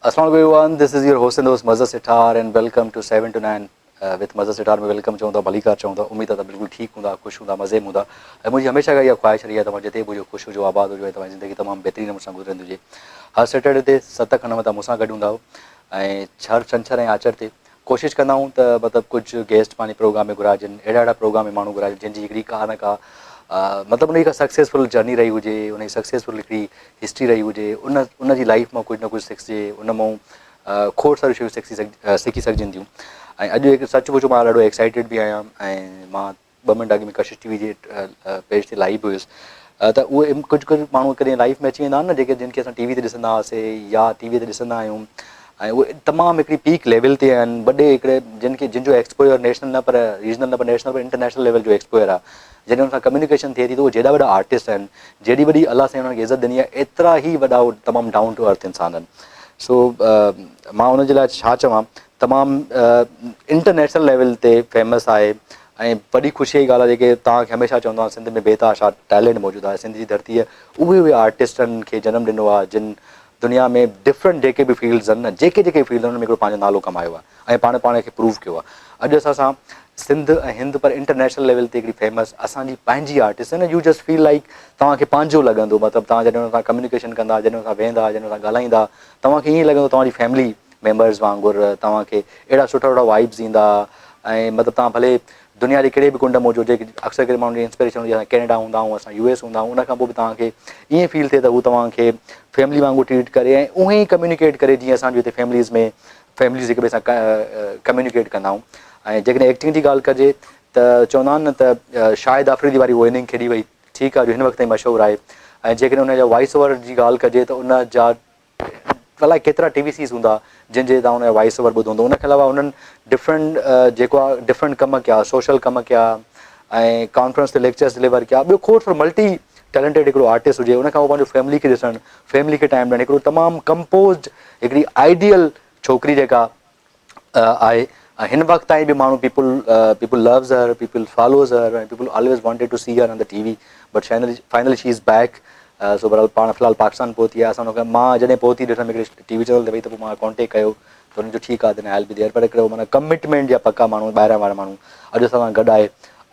Assalamu alaikum everyone, this is your host and host Mazhar Sitar and welcome to 7 to 9 with Mazhar Sitar में welcome चवंदा भली car चवंदा उम्मीद आहे बिल्कुलु ठीकु हूंदा ख़ुशि हूंदा मज़े में हूंदा ऐं मुंहिंजी हमेशह खां इहा ख़्वाहिश रही आहे तव्हां जिते बि हुजो ख़ुशि हुजो आबाद हुजो ऐं तव्हांजी ज़िंदगी तमामु बहितरीन नमूने सां गुज़रंदी हुजे हर सैटरडे ते 7 खां 9 तव्हां मूंसां गॾु हूंदा ऐं हर छंछरु ऐं आचर ते कोशिशि कंदा आहियूं त मतिलबु कुझु गेस्ट पंहिंजे प्रोग्राम में घुराइजनि अहिड़ा प्रोग्राम में माण्हू घुराइजनि जंहिंजी हिकिड़ी का न का मतिलबु उन का सक्सेसफुल जर्नी रही हुजे उन जी सक्सेसफुल हिकिड़ी हिस्ट्री रही हुजे उन जी लाइफ मां कुझु न कुझु सिखिजे उन मां खोड़ सारियूं शयूं सिखी सघजनि थियूं ऐं अॼु हिकु सच पुछो मां ॾाढो एक्साइटेड बि आहियां ऐं मां 2 मिंट अॻु में कशिश टीवी जे पेज ते लाइव हुयुसि त उहे कुझु माण्हू कॾहिं लाइफ में अची वेंदा आहिनि न जेके जिन खे असां टीवी ते ॾिसंदा हुआसीं या टीवीअ ते ॾिसंदा आहियूं ऐं उहे तमामु हिकिड़ी पीक लेवल ते आहिनि वॾे हिकिड़े जिन जो एक्सपोयर नेशनल न पर रीजनल न पर नेशनल पर इंटरनेशनल लेवल जो एक्सपोयर आहे जॾहिं हुन सां कम्युनिकेशन थिए थी त उहे जेॾा वॾा आर्टिस्ट आहिनि जेॾी वॾी अलाह साईं हुननि खे इज़त ॾिनी आहे एतिरा ई वॾा तमामु डाउन टू अर्थ इंसान आहिनि सो मां हुनजे लाइ छा चवां तमामु इंटरनेशनल लेवल ते फेमस आहे ऐं वॾी ख़ुशीअ जी ॻाल्हि आहे जेके तव्हांखे हमेशह चवंदो आहे सिंध में बेताशा टैलेंट मौजूदु आहे सिंध जी धरतीअ उहे आर्टिस्टनि खे जनमु ॾिनो आहे जिन दुनिया में डिफरेंट जेके बि फील्ड्स आहिनि न जेके फील्ड आहिनि उन में हिकिड़ो पंहिंजो नालो कमायो आहे ऐं पाण खे प्रूव कयो आहे अॼु असां सिंध ऐं हिंद पर इंटरनेशनल लेवल ते हिकिड़ी फेमस असांजी पंहिंजी आर्टिस्ट आहे न यू जस्ट फील लाइक तव्हांखे पंहिंजो लॻंदो मतिलबु तव्हां जॾहिं हुन सां कम्युनिकेशन कंदा जॾहिं हुन सां वेंदा जॾहिं हुन सां ॻाल्हाईंदा तव्हांखे ईअं लॻंदो तव्हांजी फैमिली मेंबर्स वांगुरु तव्हांखे अहिड़ा सुठा वाइब्स ईंदा ऐं मतिलबु तव्हां भले दुनिया जे कहिड़े बि कुंड में हुजो जेके अक्सर करे माण्हुनि जी इंस्पिरेशन हूंदी आहे कैनेडा हूंदा आहियूं असां US हूंदा आहियूं उन खां पोइ बि तव्हांखे ईअं फील थिए त हू तव्हांखे फैमिली वांगुरु ट्रीट करे ऐं उहें ई कम्युनिकेट करे जीअं असांजे हिते फैमिलीज़ हिक ॿिए सां कम्युनिकेट कंदा आहियूं ऐं जेकॾहिं एक्टिंग जी ॻाल्हि कजे त चवंदा आहिनि न त शाहिद आफ़रीदी वारी उहा इनिंग खेॾी वई ठीकु आहे जो हिन वक़्तु ताईं मशहूरु आहे ऐं जेकॾहिं उनजा वॉइस ओवर जी ॻाल्हि कजे त उन जा अलाए केतिरा TV सीज़ हूंदा जंहिंजे तव्हां हुनजा वॉइस ओवर ॿुधो हूंदो उनखे अलावा उन्हनि डिफरेंट जेको आहे डिफरेंट कम कया सोशल कम कया ऐं कॉन्फ्रेंस ते लेक्चर्स डिलीवर कया ॿियो खोड़ थोरो मल्टी टैलेंटेड हिकिड़ो आर्टिस्ट हुजे उनखां पोइ पंहिंजो फैमिली खे ॾिसणु फैमिली खे टाइम ॾियणु हिकिड़ो तमामु कंपोज़्ड हिकिड़ी आइडियल छोकिरी जेका आहे हिन वक़्तु ताईं बि माण्हू people loves her people follows her and people always wanted to see her on the TV but finally she is back so बहरहाल पाण फ़िलहालु पाकिस्तान पहुती आहे असां हुनखे मां जॾहिं पहुती ॾिठमि हिकिड़े TV चैनल ते वई त पोइ मां कॉन्टेक्ट कयो त हुनजो ठीकु आहे त आई विल बी देयर पर हिकिड़ो माना कमिटमेंट जा पका माण्हू ॿाहिरां वारा माण्हू अॼु असां सां गॾु आहे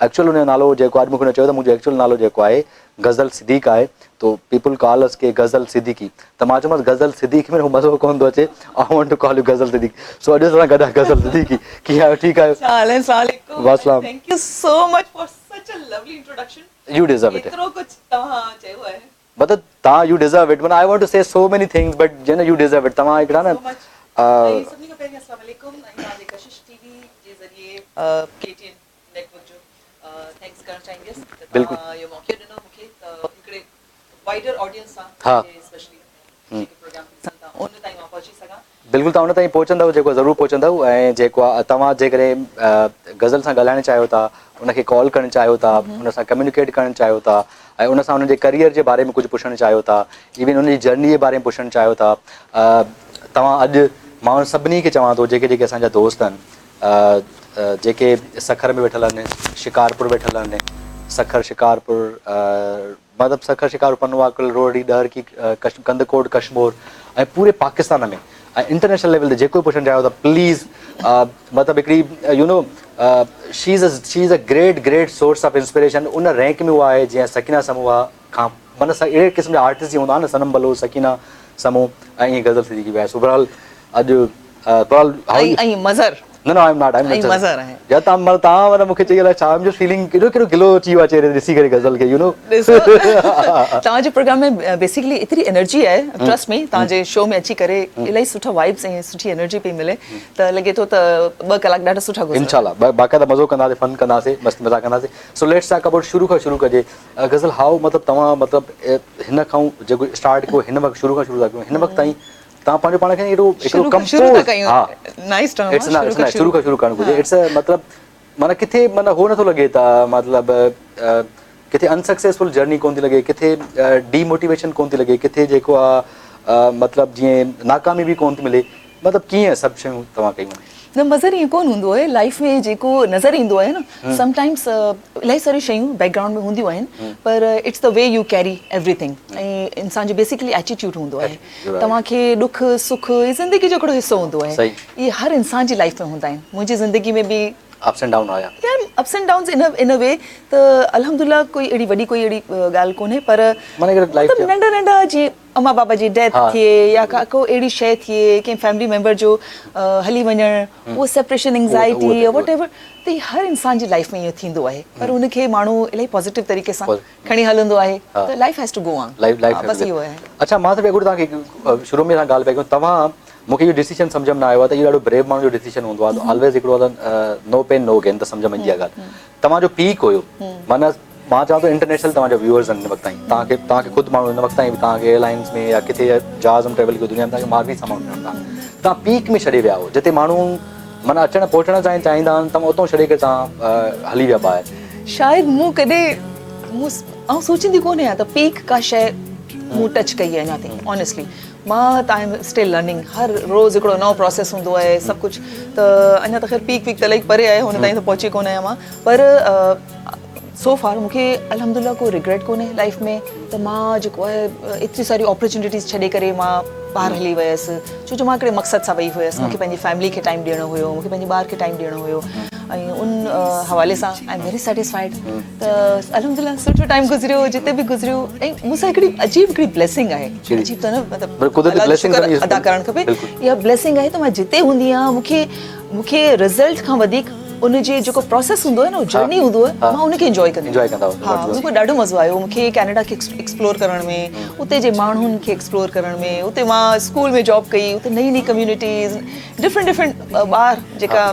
एक्चुअल हुनजो नालो जेको अॼु मूंखे हुन चयो त मुंहिंजो एक्चुअल नालो जेको आहे गज़ल सिद्दीक़ आहे तो पीपल कॉल अस के गज़ल सिद्दीकी त मां चयोमांसि गज़ल सिद्दीक़ी में मज़ो कोन थो अचे I want to call you Ghazal Siddiqui so अॼु असां गॾु आहे गज़ल सिद्दीक़ी कीअं आहियो ठीकु आहियो वासलाम thank you so much for such a lovely introduction you deserve it एतिरो कुछ तव्हां चयो आहे मतलब तव्हां यू डिजर्व इट माना आई वांट टू से सो मेनी थिंग्स बट जन यू डिजर्व इट तव्हां हिकिड़ा न सभिनी खां पहिरीं अस्सलाम वालेकुम ऐं तव्हांजे कशिश TV जे ज़रिए KTN नेटवर्क जो थैंक्स करणु चाहींदसि त तव्हां इहो मौक़ो ॾिनो मूंखे त हिकिड़े वाइडर ऑडियंस सां स्पेशली जेके प्रोग्राम ॾिसनि था उन ताईं मां पहुची सघां बिल्कुलु तव्हां उन ताईं पहुचंदव जेको ज़रूरु पहुचंदव ऐं जेको आहे तव्हां जेकॾहिं गज़ल सां ॻाल्हाइणु चाहियो था उनखे कॉल करणु चाहियो था उन सां कम्युनिकेट करणु चाहियो था ऐं उन सां उनजे करियर जे बारे में कुझु पुछणु चाहियो था इवन उनजी जर्नी जे बारे में पुछणु चाहियो था तव्हां अॼु मां उन सभिनी खे चवां थो जेके असांजा दोस्त आहिनि जेके सखर में वेठल आहिनि शिकारपुर वेठल आहिनि सखर शिकारपुर मतिलबु सखर शिकारपुर पनवाकल रोहड़ी डहरकी कंदकोट कशमोर ऐं पूरे पाकिस्तान में ऐं इंटरनेशनल लेवल ते जेको पुछणु चाहियो था प्लीज़ मतिलबु हिकिड़ी you know she is a great source of inspiration उन रैंक में उहा आहे जीअं सकीना समूह खां माना अहिड़े क़िस्म जा आर्टिस्ट जीअं हूंदा आहिनि न सनम बलोच सकीना समूह ऐं ईअं गज़ल सिद्दीकी बि आहे सो बहरहाल अॼु ऐं Mazhar No, I'm not. Mazhar आहे या तव्हां माना मूंखे चई छा मुंहिंजो फीलिंग केॾो गिलो अची वियो आहे चेहरे ते ॾिसी करे गज़ल खे यू नो तव्हांजे प्रोग्राम में बेसिकली एतिरी एनर्जी आहे ट्रस्ट मी तव्हांजे शो में अची करे इलाही सुठा वाइब्स ऐं सुठी एनर्जी पई मिले त लॻे थो त 2 कलाक ॾाढा सुठा गुज़रिया इंशाल्लाह बाक़ाइदा मज़ो कंदासीं फन कंदासीं मस्ती मज़ाक कंदासीं सो लेट्स टॉक अबाउट शुरू खां शुरू कजे गज़ल हाउ मतिलबु तव्हां मतिलबु हिन खां जेको स्टार्ट कयो हिन वक़्तु शुरू खां शुरू था कयूं हिन वक़्तु ताईं तव्हां पंहिंजो पाण खे हिकिड़ो शुरू खां शुरू करणु घुरिजे इट्स मतिलबु माना किथे माना हो नथो लॻे त मतिलबु किथे अनसक्सेसफुल जर्नी कोन थी लॻे किथे डीमोटिवेशन कोन थी लॻे किथे जेको आहे मतिलबु जीअं नाकामी बि कोन थी मिले मतिलबु कीअं सभु शयूं तव्हां कयूं न नज़र ईअं कोन हूंदो आहे लाइफ में जेको नज़र ईंदो आहे न समटाइम्स इलाही सारियूं शयूं बैकग्राउंड में हूंदियूं आहिनि पर it's the way you carry everything ऐं इंसान जो बेसिकली एटीट्यूड हूंदो आहे तव्हांखे ॾुख सुख इहे ज़िंदगी जो हिकिड़ो हिसो हूंदो आहे इहे हर इंसान जी लाइफ में हूंदा आहिनि मुंहिंजी ज़िंदगी में बि अप्स एंड डाउन आया अप्स एंड डाउन्स इन अ वे त अल्हम्दुलिल्लाह कोई अहिड़ी वॾी कोई अहिड़ी ॻाल्हि कोन्हे पर नंढा नंढा जीअं अम्मा बाबा जी डेथ थिए या को अहिड़ी शइ थिए कंहिं फैमिली मेंबर जो हली वञणु उहो सेपरेशन एंग्ज़ाइटी वट एवर त हर इंसान जी लाइफ में इहो थींदो आहे पर उनखे माण्हू इलाही पॉज़िटिव तरीक़े सां खणी हलंदो आहे त life has to go on बस इहो आहे अच्छा मां त तव्हांखे शुरू में ॻाल्हि पई कयूं तव्हां मूंखे इहो डिसीजन सम्झ में न आयो आहे त इहो ॾाढो ब्रेव माण्हू जो डिसीजन हूंदो आहे ऑलवेज़ हिकिड़ो नो पेन नो गेन त सम्झ में ईंदी आहे ॻाल्हि तव्हांजो पीक हुयो माना मां चवां थो इंटरनेशनल तव्हांजा व्यूअर्स आहिनि हिन वक़्त ताईं तव्हांखे ख़ुदि माण्हू हिन वक़्त ताईं तव्हांखे एयरलाइंस में या किथे जहाज़ में ट्रेवल कयो दुनिया में तव्हांखे मार्गी सां माण्हू ॼाणंदा तव्हां पीक में छॾे विया हो जिते माण्हू माना अचणु पहुचणु चाहींदा आहिनि तव्हां उतां छॾे करे तव्हां हली विया ॿाहिरि शायदि मूं कॾहिं आउं सोचींदी कोन आहियां त पीक का शइ मूं टच कई आहे अञा ताईं ऑनेस्टली मां त आई एम स्टिल लर्निंग हर रोज़ हिकिड़ो नओं प्रोसेस हूंदो आहे सभु कुझु त अञा त ख़ैर पीक त इलाही परे आहे हुन ताईं त पहुची कोन आहियां मां पर सो फार मूंखे अल्हम्दुलिल्लाह को रिग्रेट कोन्हे लाइफ में त मां जेको आहे एतिरी सारी अपॉर्चुनिटीज़ छॾे करे मां ॿाहिरि हली वियसि छो जो मां हिकिड़े मक़सद सां वई हुयसि मूंखे पंहिंजी फैमिली खे टाइम ॾियणो हुयो मूंखे पंहिंजे ॿार खे टाइम ॾियणो हुयो ऐं उन हवाले सां आई एम वेरी सेटिस्फाइड त अल्हम्दुलिल्लाह सुठो टाइम गुज़रियो जिते बि गुज़रियो ऐं मूंसां हिकिड़ी हिकिड़ी ब्लेसिंग आहे अजीब त न मतिलबु अदा करणु खपे इहा ब्लेसिंग आहे त मां जिते हूंदी आहियां मूंखे रिज़ल्ट खां वधीक उनजे जेको प्रोसेस हूंदो आहे न जर्नी हूंदो आहे मां उनखे इंजॉय कंदी हा मूंखे ॾाढो मज़ो आयो मूंखे कैनेडा खे एक्सप्लोर करण में उते जे माण्हुनि खे एक्सप्लोर करण में उते मां स्कूल में जॉब कई उते नई नई कम्युनिटीज़ डिफरेंट ॿार जेका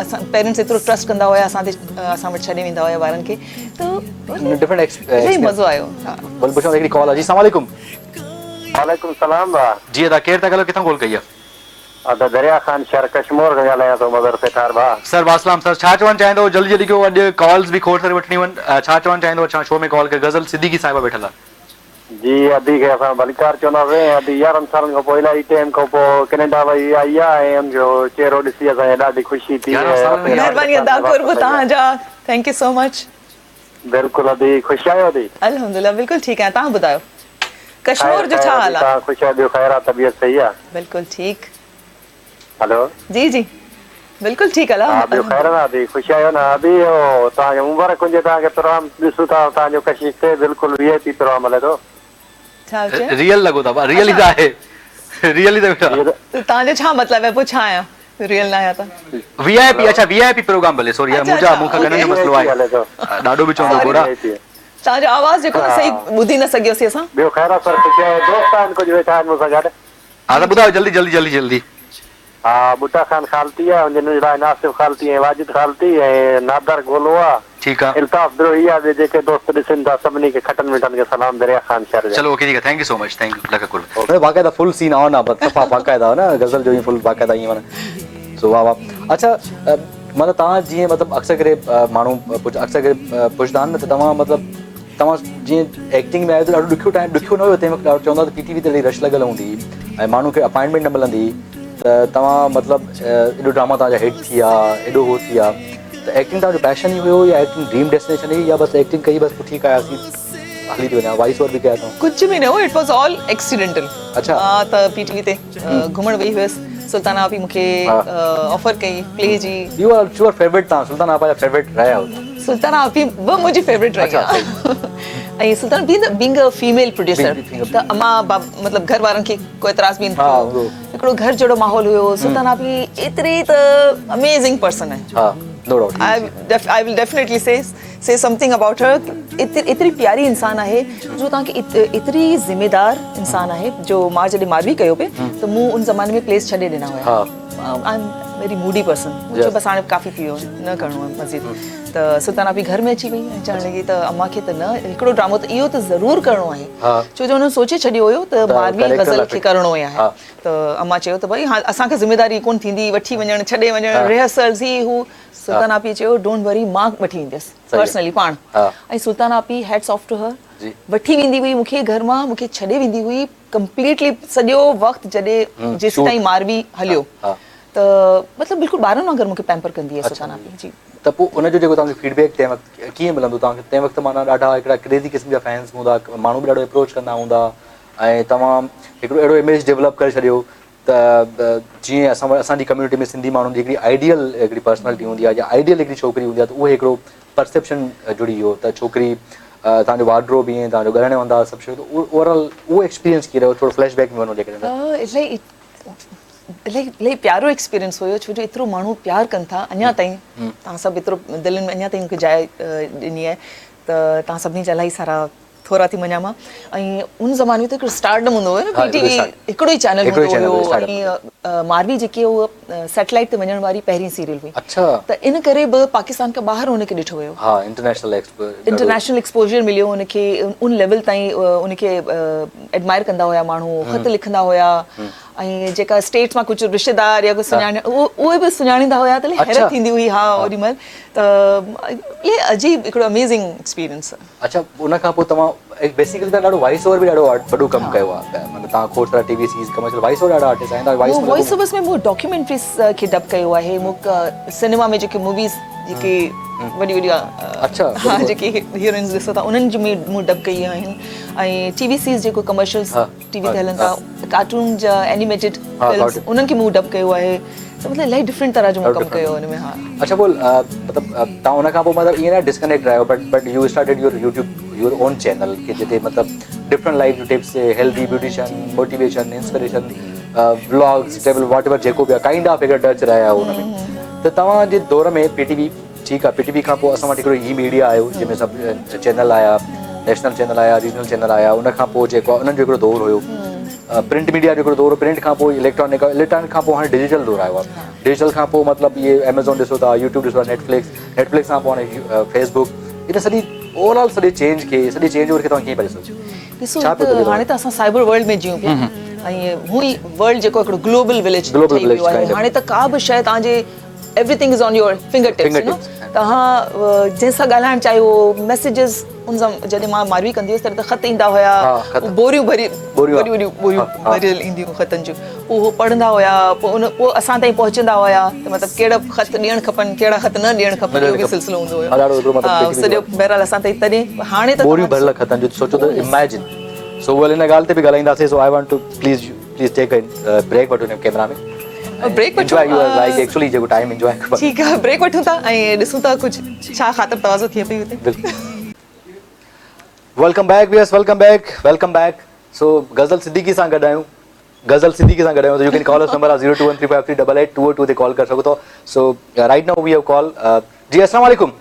असां पेरेंट्स एतिरो ट्रस्ट कंदा हुया असां वटि छॾे वेंदा हुया ॿारनि खे त मज़ो आयो वालेकुम सलाम जी अदा केरु था ॻाल्हायो किथां कॉल कई आहे दरिया खान शहर कश्मीर खां ॻाल्हायां थो मदर सेठार भाउ सर वासलाम सर छा चवणु चाहींदो जल्दी जल्दी कयो अॼु कॉल्स बि खोड़ करे वठणी वञनि छा चवणु चाहींदो छा शो में कॉल करे गज़ल सिद्दीकी साहिबा वेठल आहे जी अदी खे असां बलिकार चवंदासीं अदी 11 सालनि खां पोइ इलाही टाइम खां पोइ कैनेडा वई आई आहे ऐं हुनजो चेहरो ॾिसी असांखे ॾाढी ख़ुशी थी महिरबानी अदा कुर्ब तव्हांजा थैंक यू सो मच बिल्कुलु अदी ख़ुशि आहियो अदी अल्हम्दुलिल्लाह बिल्कुलु ठीकु आहे तव्हां ॿुधायो कश्मीर जो छा हाल आहे ख़ुशि आहे ॿियो ख़ैर आहे तबियत सही आहे बिल्कुलु ठीकु हेलो जी जी बिल्कुलु ठीकु आहे ॿियो ख़ैर आहे अदी ख़ुशि आहियो न अदी तव्हांजो मुबारक हुजे तव्हांखे प्रोग्राम ॾिसूं था तव्हांजो कशिश ते बिल्कुलु VIP प्रोग्राम हले थो छा रियल लॻो था रियल ई त आहे रियल ई त तव्हांजो छा मतिलबु आहे पोइ छा आहियां रियल न आहियां त VIP अच्छा VIP प्रोग्राम भले सॉरी मुंहिंजा मूंखां गणनि जो मसलो आहे ॾाढो बि चवंदो गोरा तव्हांजो आवाज़ जेको सही ॿुधी न सघियोसीं असां ॿियो ख़ैर आहे सर ख़ुशि आहे दोस्त आहिनि कुझु वेठा आहिनि मूंसां गॾु हा त ॿुधायो जल्दी जल्दी जल्दी जल्दी हा बुटा खान खालती आहे हुनजे लाइ नासिफ खालती ऐं वाजिद खालती ऐं नादर गोलो आहे ठीकु आहे इल्ताफ़ द्रोही आहे जेके दोस्त ॾिसनि था सभिनी खे खटनि मिठनि खे सलाम दरिया खान शहर चलो ओके ठीक है thank you so much thank you lakh कुल बाक़ायदा फुल सीन ऑन आहे सफ़ा बाक़ायदा ना गज़ल जो फुल बाक़ायदा ईअं माना सो वाह वाह अच्छा मतिलबु तव्हां जीअं मतिलबु अक्सर करे माण्हू अक्सर करे पुछंदा आहिनि न त तव्हां मतिलबु तव्हां जीअं एक्टिंग में आयो त ॾाढो ॾुखियो न हुयो तंहिं वक़्तु चवंदा त PTV ते रश लॻल हूंदी ऐं माण्हू खे अपॉइंटमेंट न मिलंदी त तव्हां मतिलबु एॾो ड्रामा तव्हांजा हिट थी विया एॾो हो थी विया त एक्टिंग तव्हांजो पैशन ई हुयो या एक्टिंग ड्रीम डेस्टिनेशन हुई या बसि एक्टिंग कई बसि ठीकु आहे हली थी वञा वॉइस ओवर बि कया अथऊं कुझु बि न हो इट वॉज ऑल एक्सीडेंटल अच्छा मां त PTV ते घुमण वई हुयसि सुल्तान आपी मूंखे ऑफर कई प्ले जी योर फेवरेट तव्हां सुल्तान आपा जा फेवरेट रहिया हो सुल्तान आपी ॿ मुंहिंजी फेवरेट रही आहे ऐं सुल्तान बीइंग अ फीमेल प्रोड्यूसर त अम्मा मतिलबु घर वारनि खे को एतिराज़ बि न थियो हिकिड़ो घर जहिड़ो माहौल हुयो सुल्तान आपी एतिरी त अमेज़िंग पर्सन आहे no doubt I will definitely say something about her इतनी प्यारी इंसान है जो तव्हांखे एतिरी ज़िम्मेदार इंसान है जो मां जॾहिं मारवी कयो पे त मूं उन ज़माने में प्लेस छॾे ॾिना हुया I am very Moody person मुंहिंजो बसि हाणे काफ़ी थी वियो न करिणो आहे मज़ीद त सुल्तान आपी घर में अची वई ऐं चवणु लॻी त अम्मा खे त न हिकिड़ो ड्रामो त इहो त ज़रूरु करिणो आहे छो जो हुन सोचे छॾियो हुयो त मारवी गज़ल खे करिणो ई आहे त अम्मा चयो त भई हा असांखे ज़िम्मेदारी कोन थींदी वठी वञणु छॾे वञणु रिहर्सल्स ही हू सुल्तान आपी चयो डोंट वरी मां वठी ईंदसि पर्सनली पाण ऐं सुल्तान आपी हैड्स ऑफ टू हर वठी वेंदी हुई मूंखे घर मां मूंखे छॾे वेंदी हुई कंप्लीटली सॼो वक़्तु जॾहिं जेसि ताईं मारवी हलियो त मतिलबु बिल्कुलु ॿारनि वांगुरु मूंखे पैम्पर कंदी आहे सुताना पई जी। त पोइ उनजो जेको तव्हांखे फीडबैक तंहिं वक़्तु कीअं मिलंदो तव्हांखे? तंहिं वक़्तु माना ॾाढा हिकिड़ा क्रेज़ी क़िस्म जा फैंस हूंदा, माण्हू बि ॾाढो अप्रोच कंदा हूंदा ऐं तव्हां हिकिड़ो अहिड़ो इमेज डेवलप करे छॾियो त जीअं असांजी कम्यूनिटी में सिंधी माण्हुनि जी हिकिड़ी आइडियल हिकिड़ी पर्सनैलिटी हूंदी आहे या आइडियल हिकिड़ी छोकिरी हूंदी आहे, त उहो हिकिड़ो परसेप्शन जुड़ी वियो त छोकिरी तव्हांजो वार्डरोब ईअं तव्हांजो ॻाल्हाइण अंदाज़ सभु शयूं, त ओवरऑल उहो एक्सपीरियंस कीअं रहियो? थोरो फ्लैशबैक में वञो जेकॾहिं। इलाही प्यारो एक्सपीरियंस हुयो, छो जो एतिरो माण्हू प्यार कनि था अञा ताईं, तव्हां सभु एतिरो दिलनि में अञा ताईं मूंखे जाइ ॾिनी आहे, त तव्हां सभिनी जा इलाही सारा थोरा थी मञा मां। ऐं उन ज़माने में त हिकिड़ो स्टारडम हूंदो हुयो न, PTV हिकिड़ो ई चैनल हूंदो हुयो ऐं मारवी जेकी उहा सैटेलाइट ते वञण वारी पहिरीं सीरियल हुई। अच्छा। त इन करे बि पाकिस्तान खां ॿाहिरि हुनखे ॾिठो वियो। हा, इंटरनेशनल एक्सपोजर मिलियो हुनखे, उन लेवल ताईं उनखे एडमायर कंदा हुया माण्हू, ख़त लिखंदा हुया ऐं जेका स्टेट मां कुझु रिश्तेदार या कुझु सुञाण उहे बि सुञाणींदा हुया त हैरत थींदी हुई। हा, ओॾी महिल त इहे अजीब हिकिड़ो अमेज़िंग एक्सपीरियंस। अच्छा, उन खां पोइ तव्हां बेसिकली त ॾाढो वॉइस ओवर बि ॾाढो वॾो कमु कयो आहे, मतिलबु तव्हां खोड़ सारा TV series commercial voice over ॾाढा आर्टिस्ट आहिनि। वॉइस ओवर्स में मूं डॉक्यूमेंट्रीज़ खे डब कयो आहे, मूं सिनेमा में जेके मूवीज़ जेके वॾी वॾी हा जेके हीरोइन्स ॾिसो था उन्हनि जी मूं डब कई आहिनि, ऐं TV सीरीज़ जेको कमर्शियल्स TV ते हलनि था, कार्टून जा एनिमेटेड फिल्म्स उन्हनि खे मूं डब कयो आहे, त मतिलबु इलाही डिफरेंट तरह जो मूं कमु कयो हुन में। हा, अच्छा, पोइ मतिलबु तव्हां उन खां पोइ मतिलबु ईअं न डिस्कनेक्ट रहियो, but U started your on channel कि जिते मतिलबु डिफरेंट लाइफ जो tips, healthy, beautician, motivation, inspiration, vlogs, travel, what ever जेको बि आहे, काइंड ऑफ हिकिड़ा टच रहिया हुन में। त तव्हांजे दौर में PTV ठीकु आहे, PTV खां पोइ असां वटि हिकिड़ो ई मीडिया आयो जंहिंमें सभु चैनल आया, नेशनल चैनल आया, रीजनल चैनल आया, उन खां पोइ जेको आहे उन्हनि जो हिकिड़ो दौरु हुयो, प्रिंट मीडिया जो हिकिड़ो दौरु, प्रिंट खां पोइ इलेक्ट्रॉनिक खां पोइ हाणे डिजिटल दौरु आयो आहे। डिजिटल खां पोइ मतिलबु इहे अमेज़ॉन ॾिसो था, यूट्यूब ॾिसो था, नेटफ्लिक्स खां पोइ हाणे फेसबुक, इन सॼी ओवरऑल सॼे चेंज ओवर खे तव्हां कीअं पढ़ी ॾिसो? हाणे त असां साइबर वर्ल्ड में जियूं पिया ऐं हू ई वर्ल्ड जेको हिकिड़ो ग्लोबल विलेज ठही वियो आहे। हाणे त का बि शइ तव्हांजे everything is on your finger tips. तव्हां जंहिंसां ॻाल्हाइण चाहियो, मैसेजिस उन सां जॾहिं मां मारवी कंदी हुअसि त ख़त ईंदा हुया, बोरियूं भरियल ईंदियूं ख़तनि जूं, उहो पढ़ंदा हुया, पोइ असां ताईं पहुचंदा हुया, त मतिलबु कहिड़ा ख़त ॾियणु खपनि, कहिड़ा ख़त न ॾियणु खपनि, इहो बि सिलसिलो हूंदो हुयो सॼो। बहरहाल असां ताईं तॾहिं हाणे त बोरियूं भरियल ख़तनि जो सोचो त इमेजिन। सो हिन ॻाल्हि ते बि ॻाल्हाईंदासीं। So I want to please take a break वठो कैमरा में, ब्रेक वठो, लाइक एक्चुअली जेको टाइम एंजॉय। ठीकु आहे, ब्रेक वठूं था ऐं ॾिसूं था कुझु छा ख़ातिर तवाज़ो थिए पई हुते। Welcome back. So Ghazal Siddiqui सां गॾु आहियूं, त you can call us number 0213538822 ते कॉल करे सघो था। So right now we have call. जी अस्सलाम वालेकुम।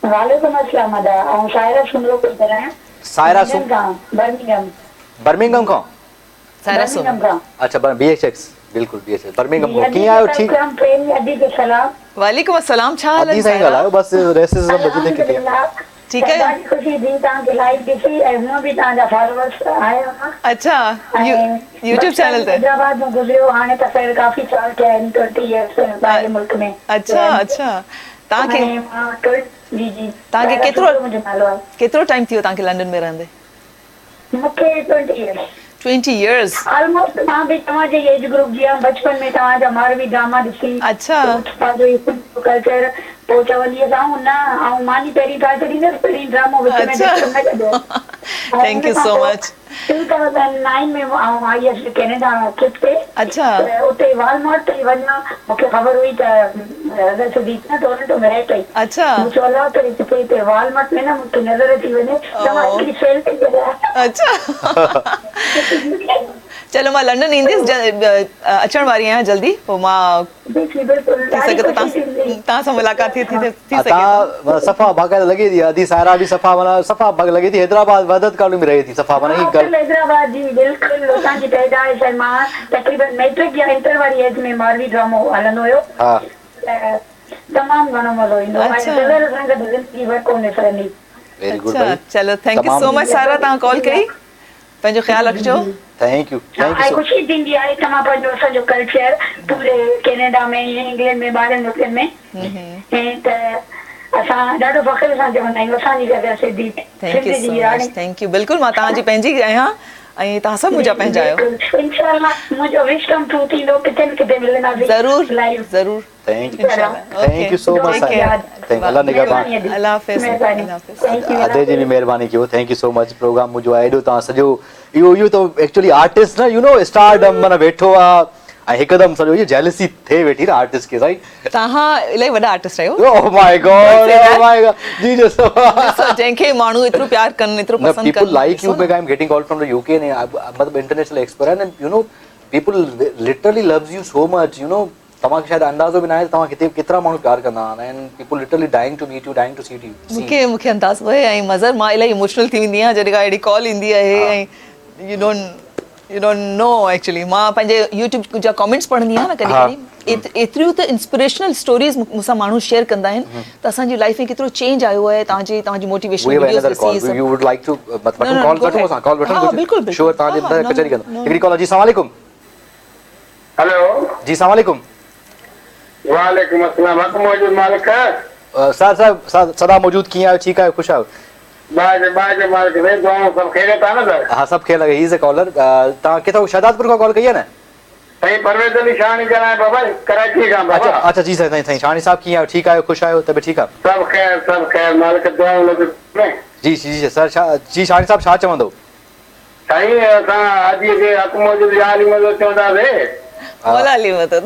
वालेकुम अस्सलाम। ऐं सायरा सुमरो कोई करां? सायरा बर्मिंघम खां। सायरा सुमरो। अच्छा, BHX, बिल्कुल BHX बर्मिंघम खां। कीअं आहियो? ठीक। अदी के सलाम। वालेकुम अस्सलाम। छा हाल आहे? अदी साईं ॻाल्हायो, बस रेसिस सब बची थी किथे। ठीक है, ॾाढी ख़ुशी थी तव्हांखे लाइव ॾिसी ऐं हूअं बि तव्हांजा फॉलोअर्स आया। अच्छा, यूट्यूब चैनल ते हैदराबाद में गुज़रियो, हाणे त ख़ैर काफ़ी साल थिया आहिनि, 20 इयर्स पंहिंजे मुल्क में। अच्छा, तव्हांखे जी तव्हांखे मुंहिंजो नालो आहे। केतिरो टाइम थियो तव्हांखे लंडन में रहंदे? मूंखे 20 इयर्स। 20 years। ऑलमोस्ट मां बि तव्हांजे एज ग्रुप जी आहियां, बचपन में तव्हांजा मारवी ड्रामा ॾिसी। अच्छा, कल्चर पोइ चवंदी हुअसि न, ऐं मानी पहिरीं ठाहे छॾींदसि, पहिरीं ड्रामो विच में न कढो। Thank you so much. 2009 में आउं आई हुअसि कैनेडा ट्रिप ते। अच्छा, उते वॉलमार्ट ते वञा, मूंखे ख़बर हुई त सुदीप न टोरंटो में रहे पई। अच्छा, मूं चयो त हिते वॉलमार्ट में न मूंखे नज़र अची वञे त मां हिकिड़ी सेल ते करां। अच्छा, चलो मां लंडन ईंदसि, अचण वारी आहियां जल्दी, पोइ मां तव्हां सां मुलाक़ात थी सघे। सफ़ा बाक़ाइदा लॻे थी, अदी सायरा बि सफ़ा लॻे थी, हैदराबाद वदत कॉलोनी में रहे थी सफ़ा, माना ही ॻाल्हि। हैदराबाद जी बिल्कुलु असांजी पैदाइश है। मां तक़रीबन मैट्रिक या इंटर वारी एज में मारवी ड्रामो हलंदो हुयो। हा, तमामु घणो मज़ो ईंदो आहे। ज़िंदगी भर कोन विसरंदी। Very good. चलो, thank you so much Saira, तव्हां कॉल कई, पंहिंजो ख्यालु रखिजो। Thank you. ख़ुशी थींदी आहे त मां पंहिंजो असांजो कल्चर पूरे कैनेडा में, इंग्लैंड में, ॿारनि मुल्कनि में, ऐं त असां ॾाढो फ़ख्र सां चवंदा आहियूं असांजी जॻह सिंधी। थैंक यू, बिल्कुलु मां तव्हांजी पंहिंजी आहियां ऐं तव्हां सभु मुंहिंजा पंहिंजा आहियो। इंशाल्लाह मुझे विश कम ट्रू थींदो किथे न किथे मिलंदासीं ज़रूर लाइव। ज़रूर thank you so much thank अल्लाह निगहबान अल्लाह हाफ़िज़ अल्लाह हाफ़िज़। अदे जी भी महिरबानी कयो thank you so much program मुंहिंजो आहे एॾो तव्हां सॼो इहो तो एक्चुअली आर्टिस्ट न यू नो स्टारडम माना वेठो आहे ऐं हिकदम सॼो इहो जेलसी थिए वेठी न आर्टिस्ट खे राइट। तव्हां इलाही वॾा आर्टिस्ट आहियो। ओह माय गॉड जी ॾिसो जंहिंखे माण्हू एतिरो प्यार कनि एतिरो पसंदि कनि। people like you because I'm getting call from the UK ने मतलब international expert and you know people literally loves you so much you know तव्हांखे शायदि अंदाज़ो बि न आहे तव्हां केतिरा माण्हू प्यार कंदा आहिनि and people literally dying to meet you dying to see you। मूंखे अंदाज़ो आहे ऐं मज़र मां इलाही इमोशनल थी वेंदी आहियां जॾहिं का अहिड़ी कॉल ईंदी आहे ऐं you don't know actually मां पंहिंजे YouTube जा कमेंट्स पढ़ंदी आहियां न कॾहिं कॾहिं एतिरियूं त इंस्पिरेशनल स्टोरीज़ मूंसां माण्हू शेयर कंदा आहिनि त असांजी लाइफ में केतिरो चेंज आयो आहे तव्हांजी मोटिवेशन वीडियोस ॾिसी। you would like to मतलब कॉल वठो असां कॉल वठो बिल्कुल श्योर तव्हांजे अंदर कचहरी कंदो हिकिड़ी कॉल जी अस्सलाम वालेकुम। हेलो जी अस्सलाम वालेकुम। वालेकुम अस्सलाम हक मौजूद मालिक सर सदा मौजूद कीअं आहियो ठीकु आहियो ख़ुशि आहियो। बाज मालिक रे दोनों सब खेले था ना सर। हाँ सब खेल ही इज अ कॉलर तव्हां किथां शहदादपुर खां कॉल कई आहे न। सही परवेज़ अली शानी जना है बाबा कराची का बाबा। अच्छा जी सर साईं शानी साहब कीअं आहियो ठीकु आहियो ख़ुशि आहियो तबियत ठीकु आहे। सब खैर मालिक दुआ में जी जी सर जी शानी साहब छा चवंदो। साईं असां अॼु जे हक मौजूद आली मदद चवंदा वे मौला अली मदद